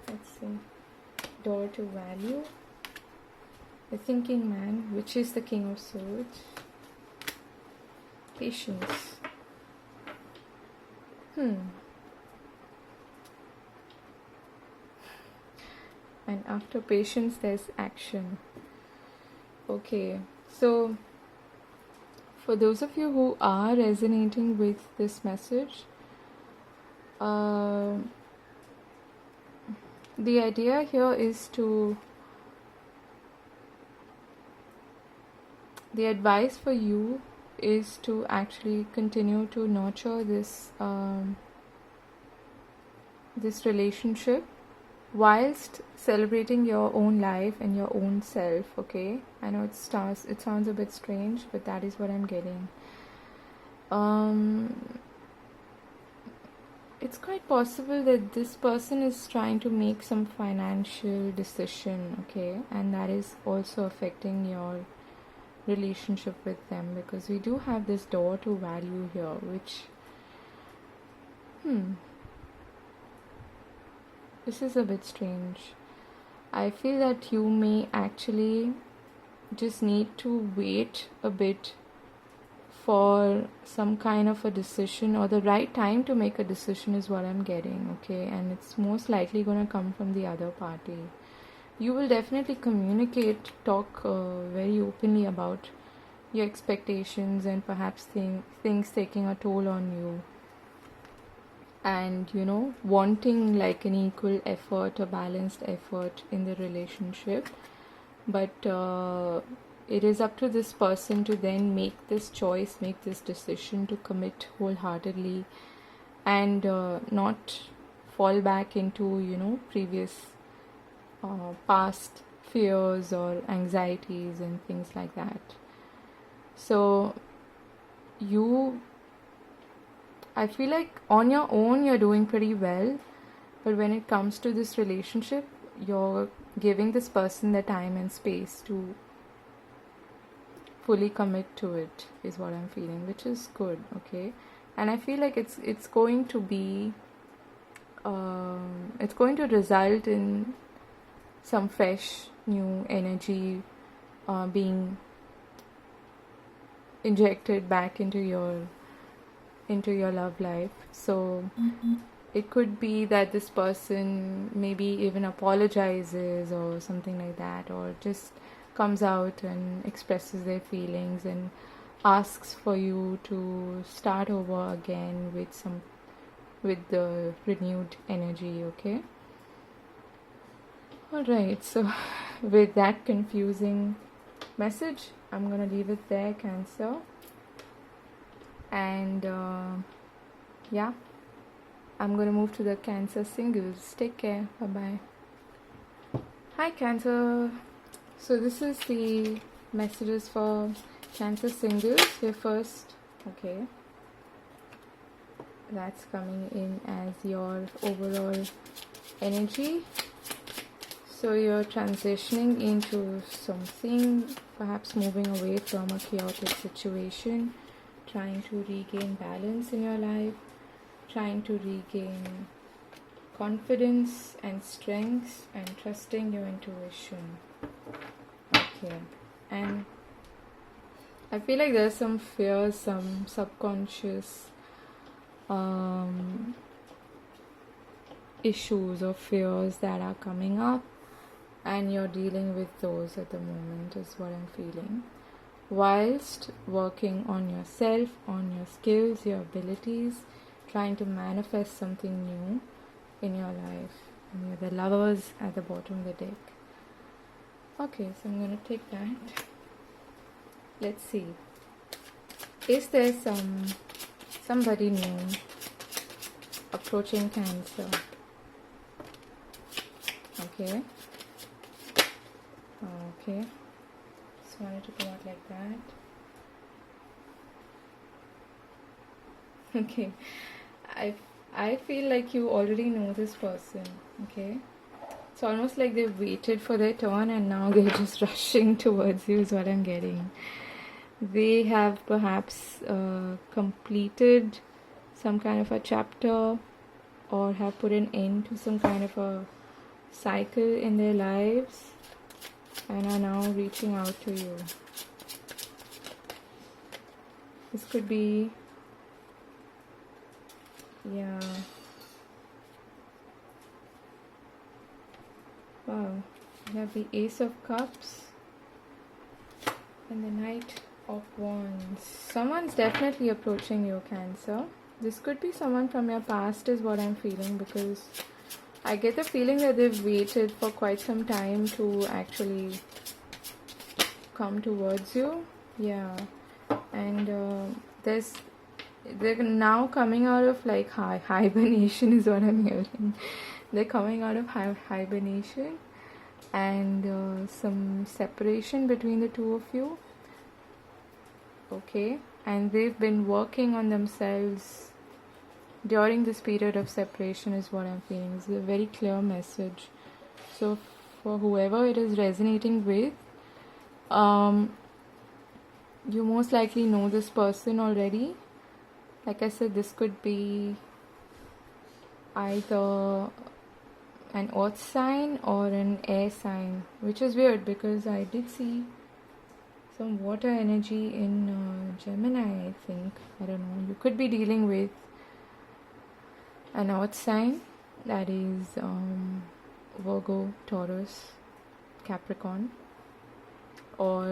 Let's see. Door to value. The thinking man, which is the King of Swords. Patience. And after patience, there's action. Okay, so for those of you who are resonating with this message, the idea here is to, the advice for you is to actually continue to nurture this relationship whilst celebrating your own life and your own self. Okay, I know it sounds a bit strange, but that is what I'm getting. It's quite possible that this person is trying to make some financial decision, okay, and that is also affecting your relationship with them, because we do have this door to value here, which this is a bit strange. I feel that you may actually just need to wait a bit for some kind of a decision, or the right time to make a decision is what I'm getting, okay? And it's most likely going to come from the other party. You will definitely talk very openly about your expectations and perhaps things taking a toll on you. And, wanting like an equal effort, a balanced effort in the relationship. But it is up to this person to then make this choice, make this decision to commit wholeheartedly and not fall back into, previous past fears or anxieties and things like that. So I feel like on your own you're doing pretty well, but when it comes to this relationship, you're giving this person the time and space to fully commit to it, is what I'm feeling, which is good, okay? And I feel like it's going to be it's going to result in some fresh new energy being injected back into your love life. So it could be that this person maybe even apologizes or something like that, or just comes out and expresses their feelings and asks for you to start over again with the renewed energy, okay? Alright, so with that confusing message, I'm gonna leave it there, Cancer. And yeah, I'm gonna move to the Cancer singles. Take care. Bye bye. Hi, Cancer. So this is the messages for Cancer singles. Here first, okay. That's coming in as your overall energy. So you're transitioning into something, perhaps moving away from a chaotic situation, trying to regain balance in your life, trying to regain confidence and strength, and trusting your intuition. Okay, and I feel like there's some fears, some subconscious issues or fears that are coming up, and you're dealing with those at the moment, is what I'm feeling, whilst working on yourself, on your skills, your abilities, trying to manifest something new in your life. And you're the Lovers at the bottom of the deck. Okay, so I'm going to take that. Let's see. Is there somebody new approaching Cancer? Okay. Okay. Just wanted to come out like that. Okay. I feel like you already know this person. Okay. It's almost like they've waited for their turn and now they're just rushing towards you, is what I'm getting. They have perhaps completed some kind of a chapter, or have put an end to some kind of a cycle in their lives. and are now reaching out to you. This could be, yeah, wow, you have the Ace of Cups and the Knight of Wands. Someone's definitely approaching you, Cancer. This could be someone from your past is what I'm feeling, because I get the feeling that they've waited for quite some time to actually come towards you. Yeah. And they're now coming out of like hibernation is what I'm hearing. They're coming out of hibernation and some separation between the two of you. Okay. And they've been working on themselves during this period of separation is what I'm feeling. It's a very clear message. So for whoever it is resonating with, you most likely know this person already. Like I said, this could be either an earth sign or an air sign, which is weird because I did see some water energy in Gemini, I think. I don't know. You could be dealing with an earth sign, that is Virgo, Taurus, Capricorn, or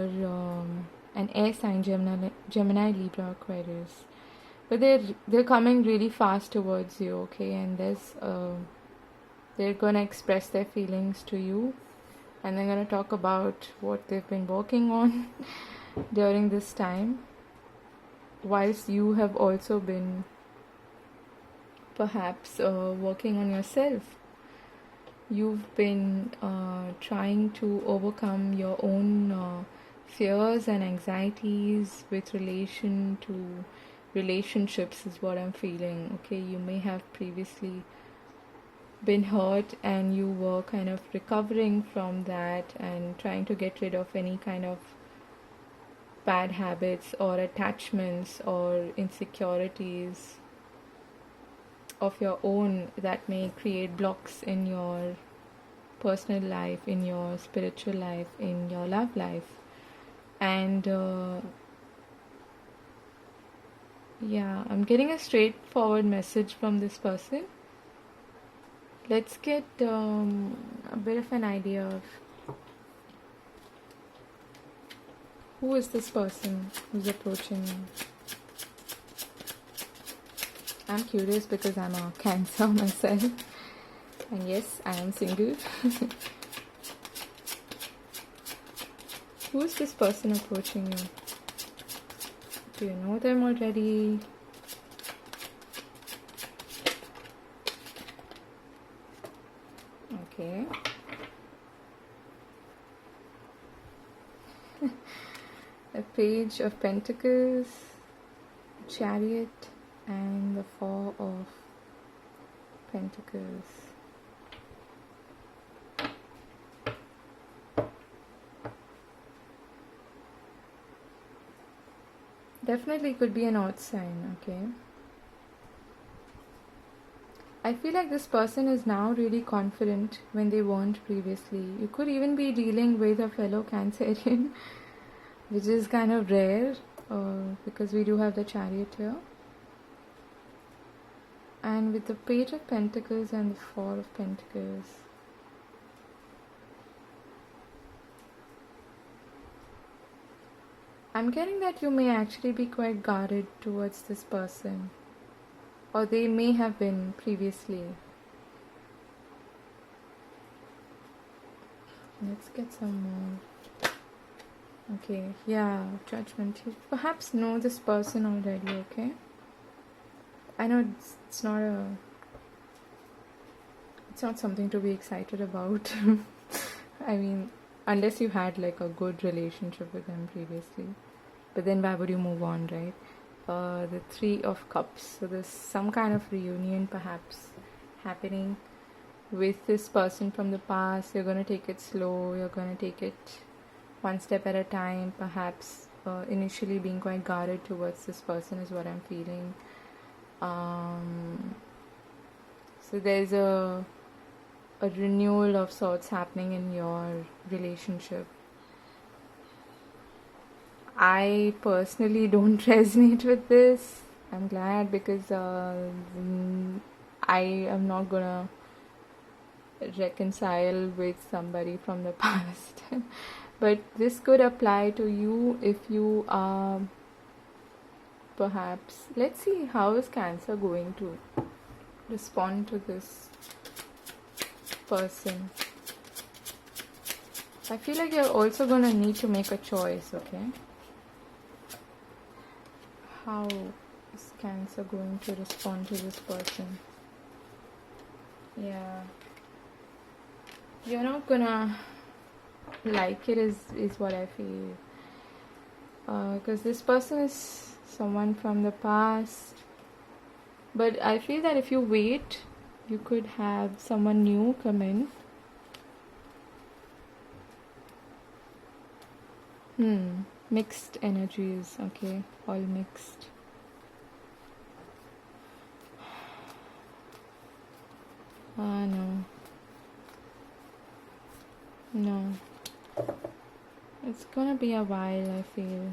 an air sign, Gemini, Libra, Aquarius. But they're coming really fast towards you, okay? And they're gonna express their feelings to you, and they're gonna talk about what they've been working on during this time, whilst you have also been perhaps working on yourself. You've been trying to overcome your own fears and anxieties with relation to relationships is what I'm feeling. Okay, you may have previously been hurt and you were kind of recovering from that and trying to get rid of any kind of bad habits or attachments or insecurities of your own that may create blocks in your personal life, in your spiritual life, in your love life. And yeah, I'm getting a straightforward message from this person. Let's get a bit of an idea of who is this person who's approaching me. I'm curious because I'm a Cancer myself, and yes, I am single. Who is this person approaching you? Do you know them already? Okay. A Page of Pentacles, Chariot, and the Four of Pentacles. Definitely could be an odd sign, okay? I feel like this person is now really confident when they weren't previously. You could even be dealing with a fellow Cancerian, which is kind of rare because we do have the Chariot here. And with the Page of Pentacles and the Four of Pentacles, I'm getting that you may actually be quite guarded towards this person, or they may have been previously. Let's get some more. Okay, yeah, Judgment. You perhaps know this person already, okay? I know it's not something to be excited about. I mean, unless you had like a good relationship with them previously. But then why would you move on, right? The Three of Cups. So there's some kind of reunion perhaps happening with this person from the past. You're going to take it slow. You're going to take it one step at a time. Perhaps initially being quite guarded towards this person is what I'm feeling. So there's a renewal of sorts happening in your relationship. I personally don't resonate with this. I'm glad because I am not gonna reconcile with somebody from the past. But this could apply to you if you are perhaps. Let's see how is Cancer going to respond to this person. I feel like you're also gonna need to make a choice, okay? How is Cancer going to respond to this person? Yeah. You're not gonna like it is what I feel. Because this person is someone from the past. But I feel that if you wait, you could have someone new come in. Mixed energies, okay, all mixed. No. No. It's gonna be a while, I feel.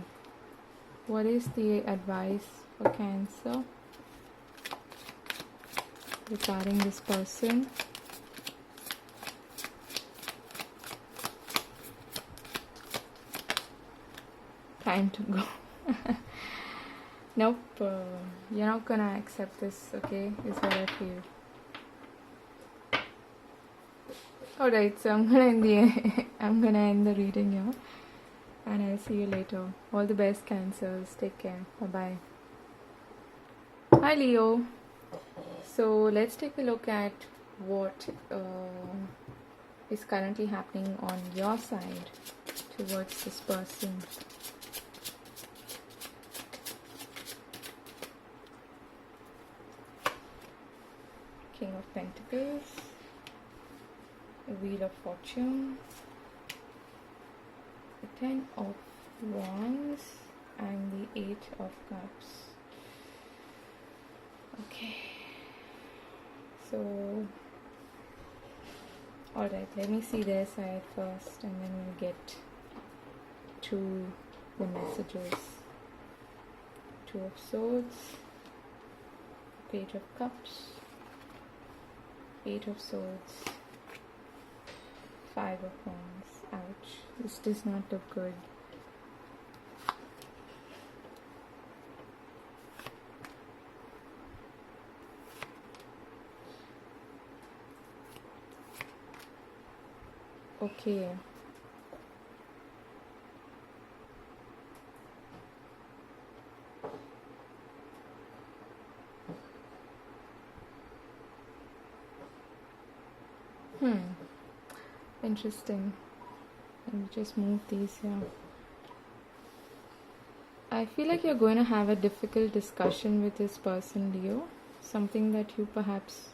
What is the advice for Cancer regarding this person? Time to go. Nope, you're not gonna accept this, okay, is what I feel. Alright, so I'm gonna end the reading here, and I'll see you later. All the best, Cancers. Take care. Bye-bye. Hi, Leo. So let's take a look at what is currently happening on your side towards this person. King of Pentacles, Wheel of Fortune, the 10 of Wands, and the 8 of Cups. Okay, so alright, let me see their side first and then we'll get to the messages. 2 of Swords, Page of Cups, 8 of Swords, 5 of Wands. Ouch, this does not look good. Okay. Interesting. Let me just move these here. I feel like you're going to have a difficult discussion with this person, Leo. Something that you perhaps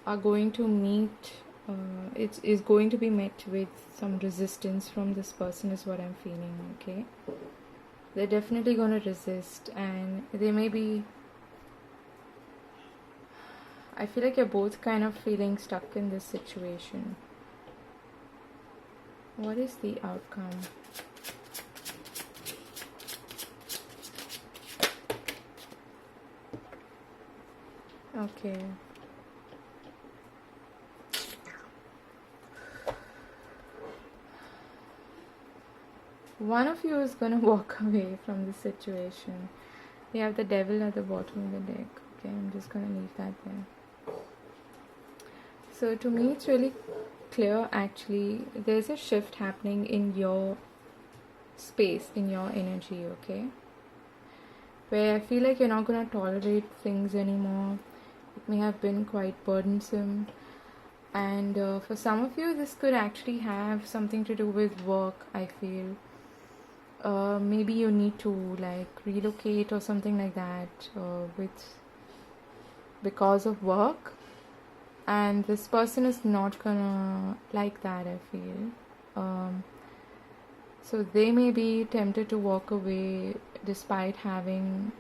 are going to meet. It is going to be met with some resistance from this person is what I'm feeling, okay? They're definitely going to resist, and they may be... I feel like you're both kind of feeling stuck in this situation. What is the outcome? Okay. One of you is going to walk away from the situation. We have the Devil at the bottom of the deck. Okay, I'm just going to leave that there. So to me, it's really clear actually. There's a shift happening in your space, in your energy, okay? Where I feel like you're not going to tolerate things anymore. It may have been quite burdensome. And for some of you, this could actually have something to do with work, I feel. Maybe you need to like relocate or something like that because of work. And this person is not gonna like that, I feel. So they may be tempted to walk away despite having,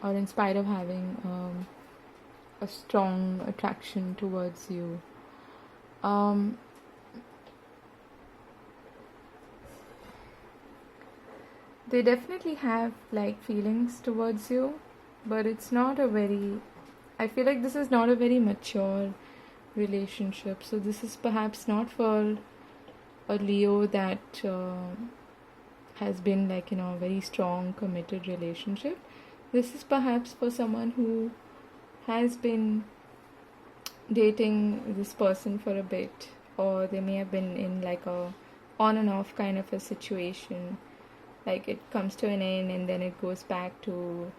or in spite of having, a strong attraction towards you. They definitely have like feelings towards you, but it's not a very, I feel like this is not a very mature relationship. So this is perhaps not for a Leo that has been like, a very strong committed relationship. This is perhaps for someone who has been dating this person for a bit, or they may have been in like a on and off kind of a situation, like it comes to an end and then it goes back to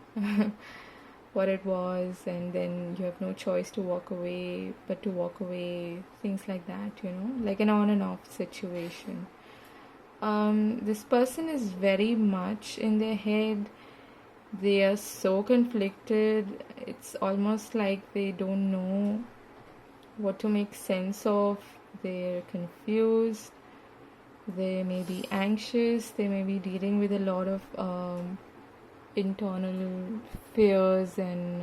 what it was, and then you have no choice to walk away but to walk away, things like that, like an on and off situation. This person is very much in their head. They are so conflicted. It's almost like they don't know what to make sense of. They're confused. They may be anxious. They may be dealing with a lot of internal fears, and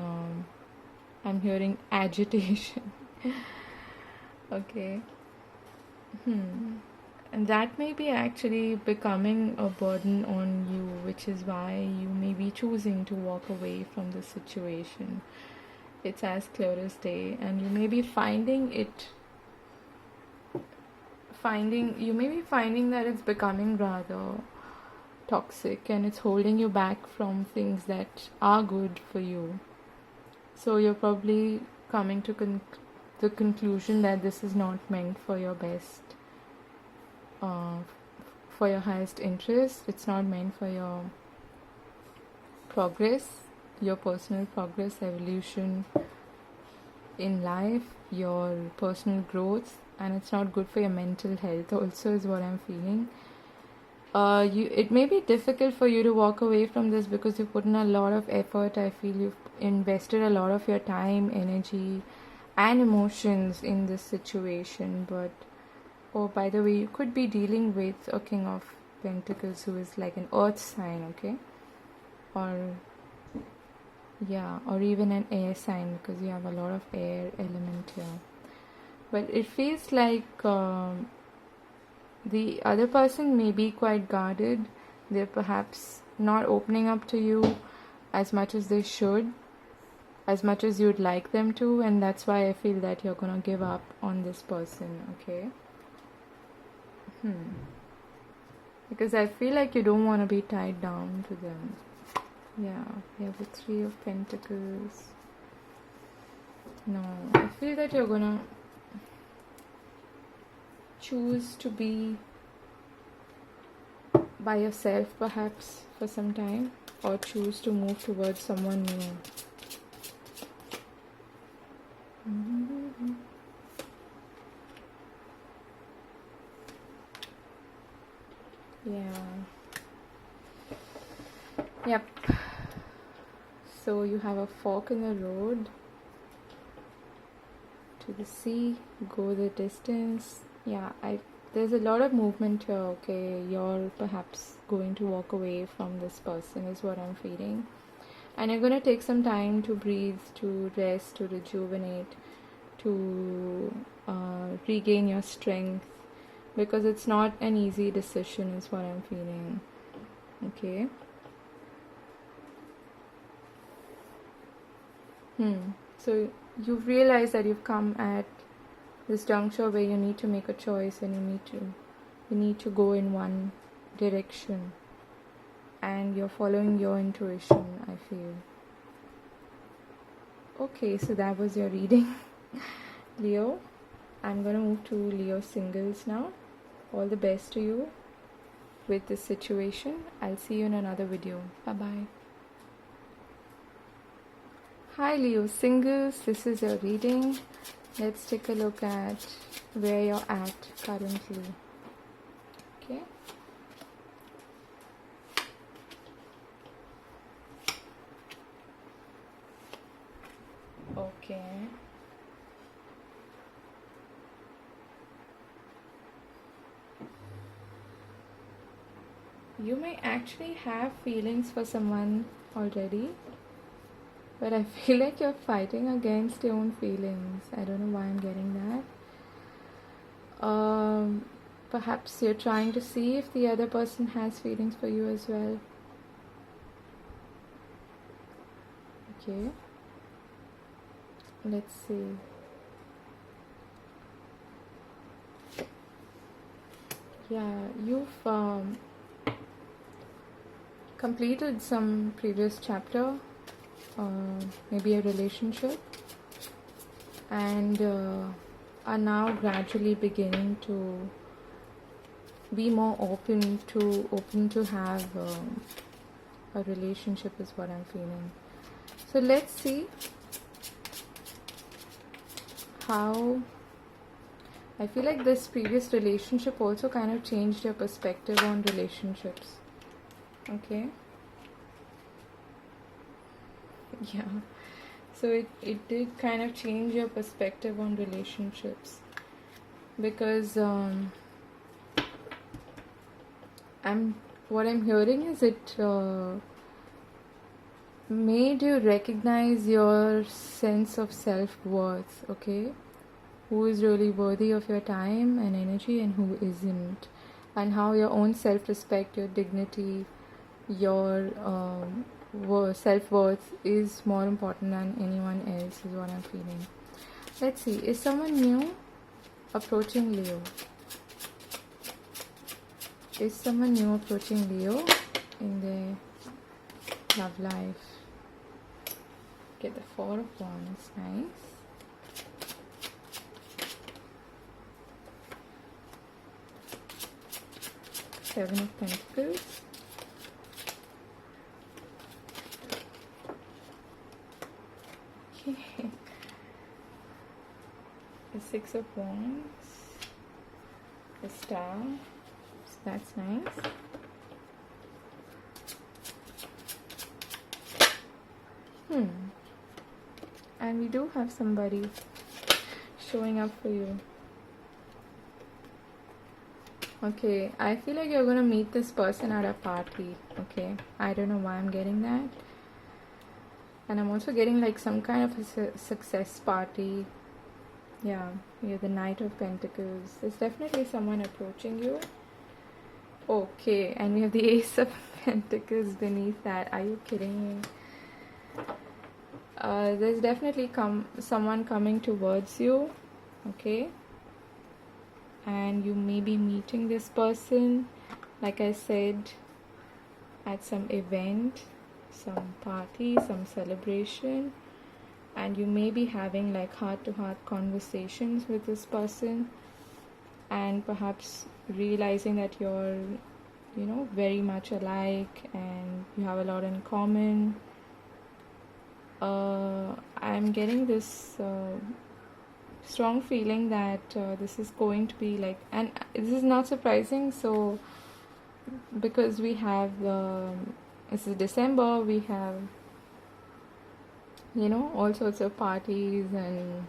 I'm hearing agitation. Okay. And that may be actually becoming a burden on you, which is why you may be choosing to walk away from the situation. It's as clear as day, and you may be finding that it's becoming rather toxic, and it's holding you back from things that are good for you. So you're probably coming to the conclusion that this is not meant for your best, for your highest interest. It's not meant for your progress, your personal progress, evolution in life, your personal growth, and it's not good for your mental health also, is what I'm feeling. It may be difficult for you to walk away from this because you've put in a lot of effort. I feel you've invested a lot of your time, energy, and emotions in this situation. But oh, by the way, you could be dealing with a King of Pentacles who is like an earth sign, okay? Or even an air sign, because you have a lot of air element here. But it feels like the other person may be quite guarded. They're perhaps not opening up to you as much as they should, as much as you'd like them to, and that's why I feel that you're gonna give up on this person, okay? Because I feel like you don't want to be tied down to them. Yeah, we have the Three of Pentacles. No, I feel that you're gonna choose to be by yourself perhaps for some time, or choose to move towards someone new. Yeah. Yep. So you have a fork in the road. To the sea, go the distance. Yeah, there's a lot of movement here, okay? You're perhaps going to walk away from this person, is what I'm feeling. And you're going to take some time to breathe, to rest, to rejuvenate, to regain your strength, because it's not an easy decision, is what I'm feeling. Okay? So you've realized that you've come at this juncture where you need to make a choice, and you need to go in one direction, and you're following your intuition, I feel. Okay, so that was your reading, Leo. I'm gonna move to Leo singles now. All the best to you with this situation. I'll see you in another video. Bye bye. Hi Leo singles, this is your reading. Let's take a look at where you're at currently. Okay. Okay. You may actually have feelings for someone already, but I feel like you're fighting against your own feelings. I don't know why I'm getting that. Perhaps you're trying to see if the other person has feelings for you as well. Okay, let's see. Yeah, you've completed some previous chapter, maybe a relationship, and are now gradually beginning to be more open to have a relationship is what I'm feeling. So let's see how. I feel like this previous relationship also kind of changed your perspective on relationships. Okay. Yeah. So it did kind of change your perspective on relationships, because what I'm hearing is it made you recognize your sense of self-worth. Okay, who is really worthy of your time and energy and who isn't, and how your own self-respect, your dignity, your self-worth is more important than anyone else is what I'm feeling. Let's see, is someone new approaching Leo? Is someone new approaching Leo in their love life? Get the Four of Wands, nice. Seven of Pentacles. Okay. The Six of Wands. The Star. So that's nice. And we do have somebody showing up for you. Okay, I feel like you're gonna meet this person at a party. Okay, I don't know why I'm getting that. And I'm also getting like some kind of a success party. Yeah, you're the Knight of Pentacles. There's definitely someone approaching you. Okay, and we have the Ace of Pentacles beneath that. Are you kidding me? There's definitely someone coming towards you. Okay, and you may be meeting this person, like I said, at some event, some party, some celebration, and you may be having like heart-to-heart conversations with this person, and perhaps realizing that you're, very much alike and you have a lot in common. I'm getting this strong feeling that this is going to be like, and this is not surprising, so because we have this is December, we have all sorts of parties and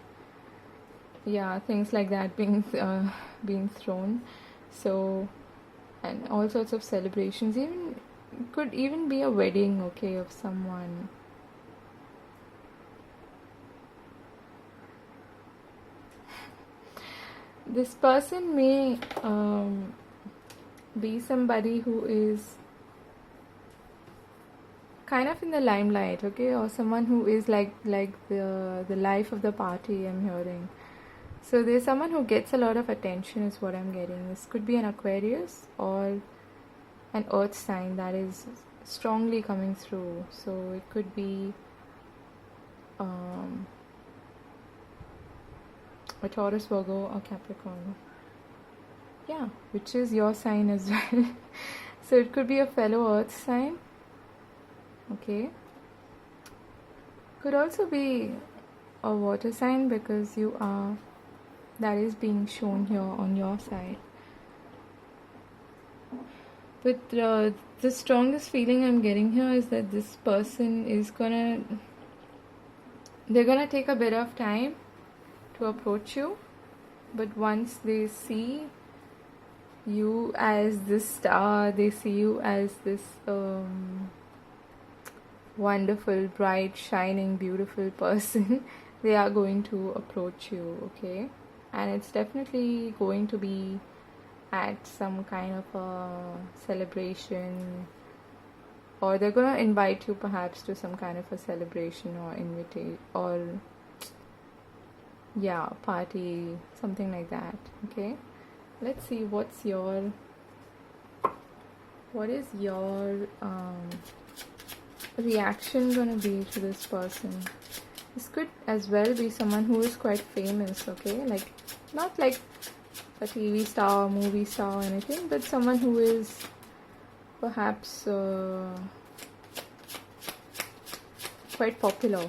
things like that being thrown, so, and all sorts of celebrations, even could even be a wedding, okay, of someone. This person may be somebody who is kind of in the limelight, okay, or someone who is like the life of the party, I'm hearing. So there's someone who gets a lot of attention is what I'm getting. This could be an Aquarius or an earth sign that is strongly coming through. So it could be a Taurus, Virgo, or Capricorn. Yeah, which is your sign as well. So it could be a fellow earth sign. Okay. Could also be a water sign, because you are, that is being shown here on your side. But the strongest feeling I'm getting here is that this person is they're gonna take a bit of time to approach you, but once they see you as this star, they see you as this wonderful, bright, shining, beautiful person, they are going to approach you, okay? And it's definitely going to be at some kind of a celebration, or they're gonna invite you perhaps to some kind of a celebration or yeah, party, something like that. Okay, let's see what is your reaction gonna be to this person. This could as well be someone who is quite famous, okay, like not like a TV star or movie star or anything, but someone who is perhaps quite popular,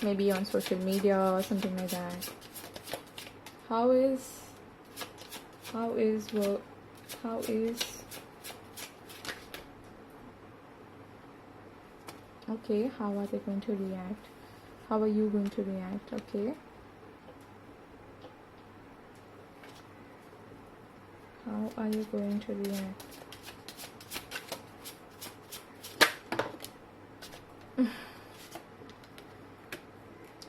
maybe on social media or something like that. How is okay, how are they going to react? How are you going to react? Okay, how are you going to react?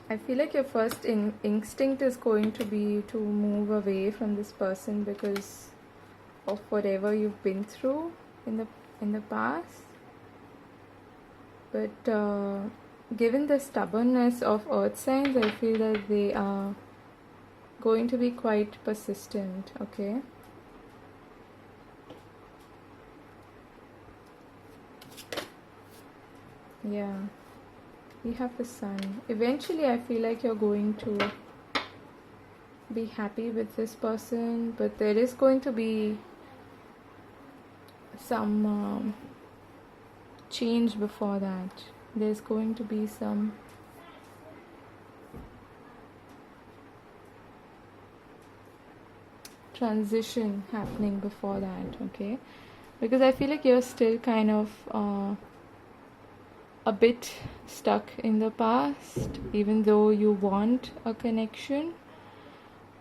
I feel like your first instinct is going to be to move away from this person because of whatever you've been through in the past. But given the stubbornness of earth signs, I feel that they are going to be quite persistent, okay? Yeah. We have the sun. Eventually, I feel like you're going to be happy with this person, but there is going to be some change before that. There's going to be some transition happening before that, okay? Because I feel like you're still kind of a bit stuck in the past, even though you want a connection.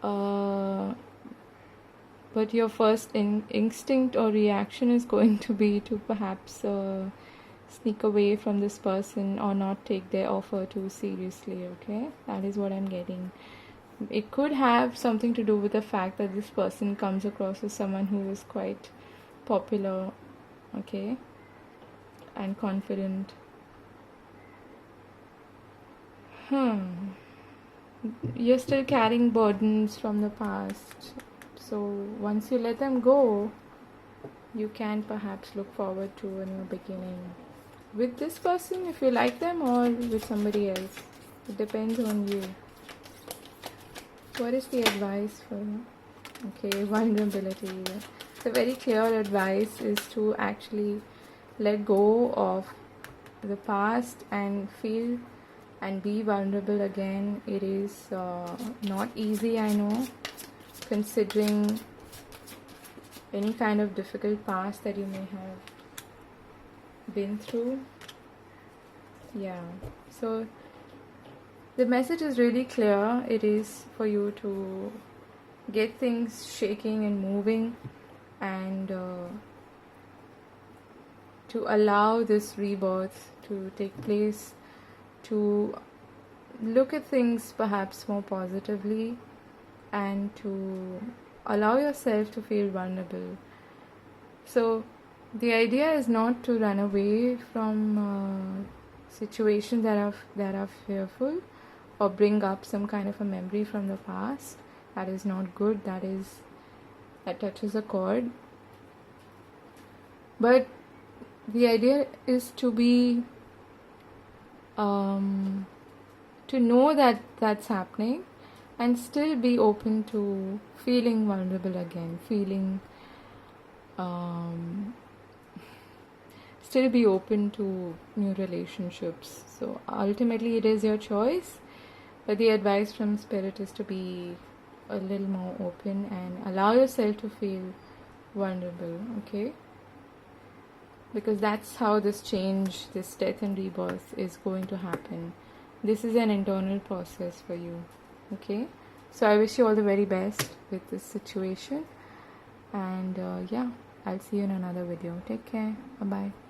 But your first instinct or reaction is going to be to perhaps sneak away from this person or not take their offer too seriously, okay? That is what I'm getting. It could have something to do with the fact that this person comes across as someone who is quite popular, okay, and confident. You're still carrying burdens from the past. So once you let them go, you can perhaps look forward to a new beginning. With this person, if you like them, or with somebody else. It depends on you. What is the advice for you? Okay, vulnerability. The very clear advice is to actually let go of the past and feel and be vulnerable again. It is not easy, I know, considering any kind of difficult past that you may have been through. Yeah, so the message is really clear. It is for you to get things shaking and moving, and to allow this rebirth to take place, to look at things perhaps more positively, and to allow yourself to feel vulnerable. So the idea is not to run away from situations that are fearful, or bring up some kind of a memory from the past. That is not good. That touches a chord. But the idea is to be to know that that's happening, and still be open to feeling vulnerable again, still be open to new relationships. So ultimately it is your choice, but the advice from spirit is to be a little more open and allow yourself to feel vulnerable, okay? Because that's how this change, this death and rebirth is going to happen. This is an internal process for you, okay? So I wish you all the very best with this situation, and yeah, I'll see you in another video. Take care. Bye bye.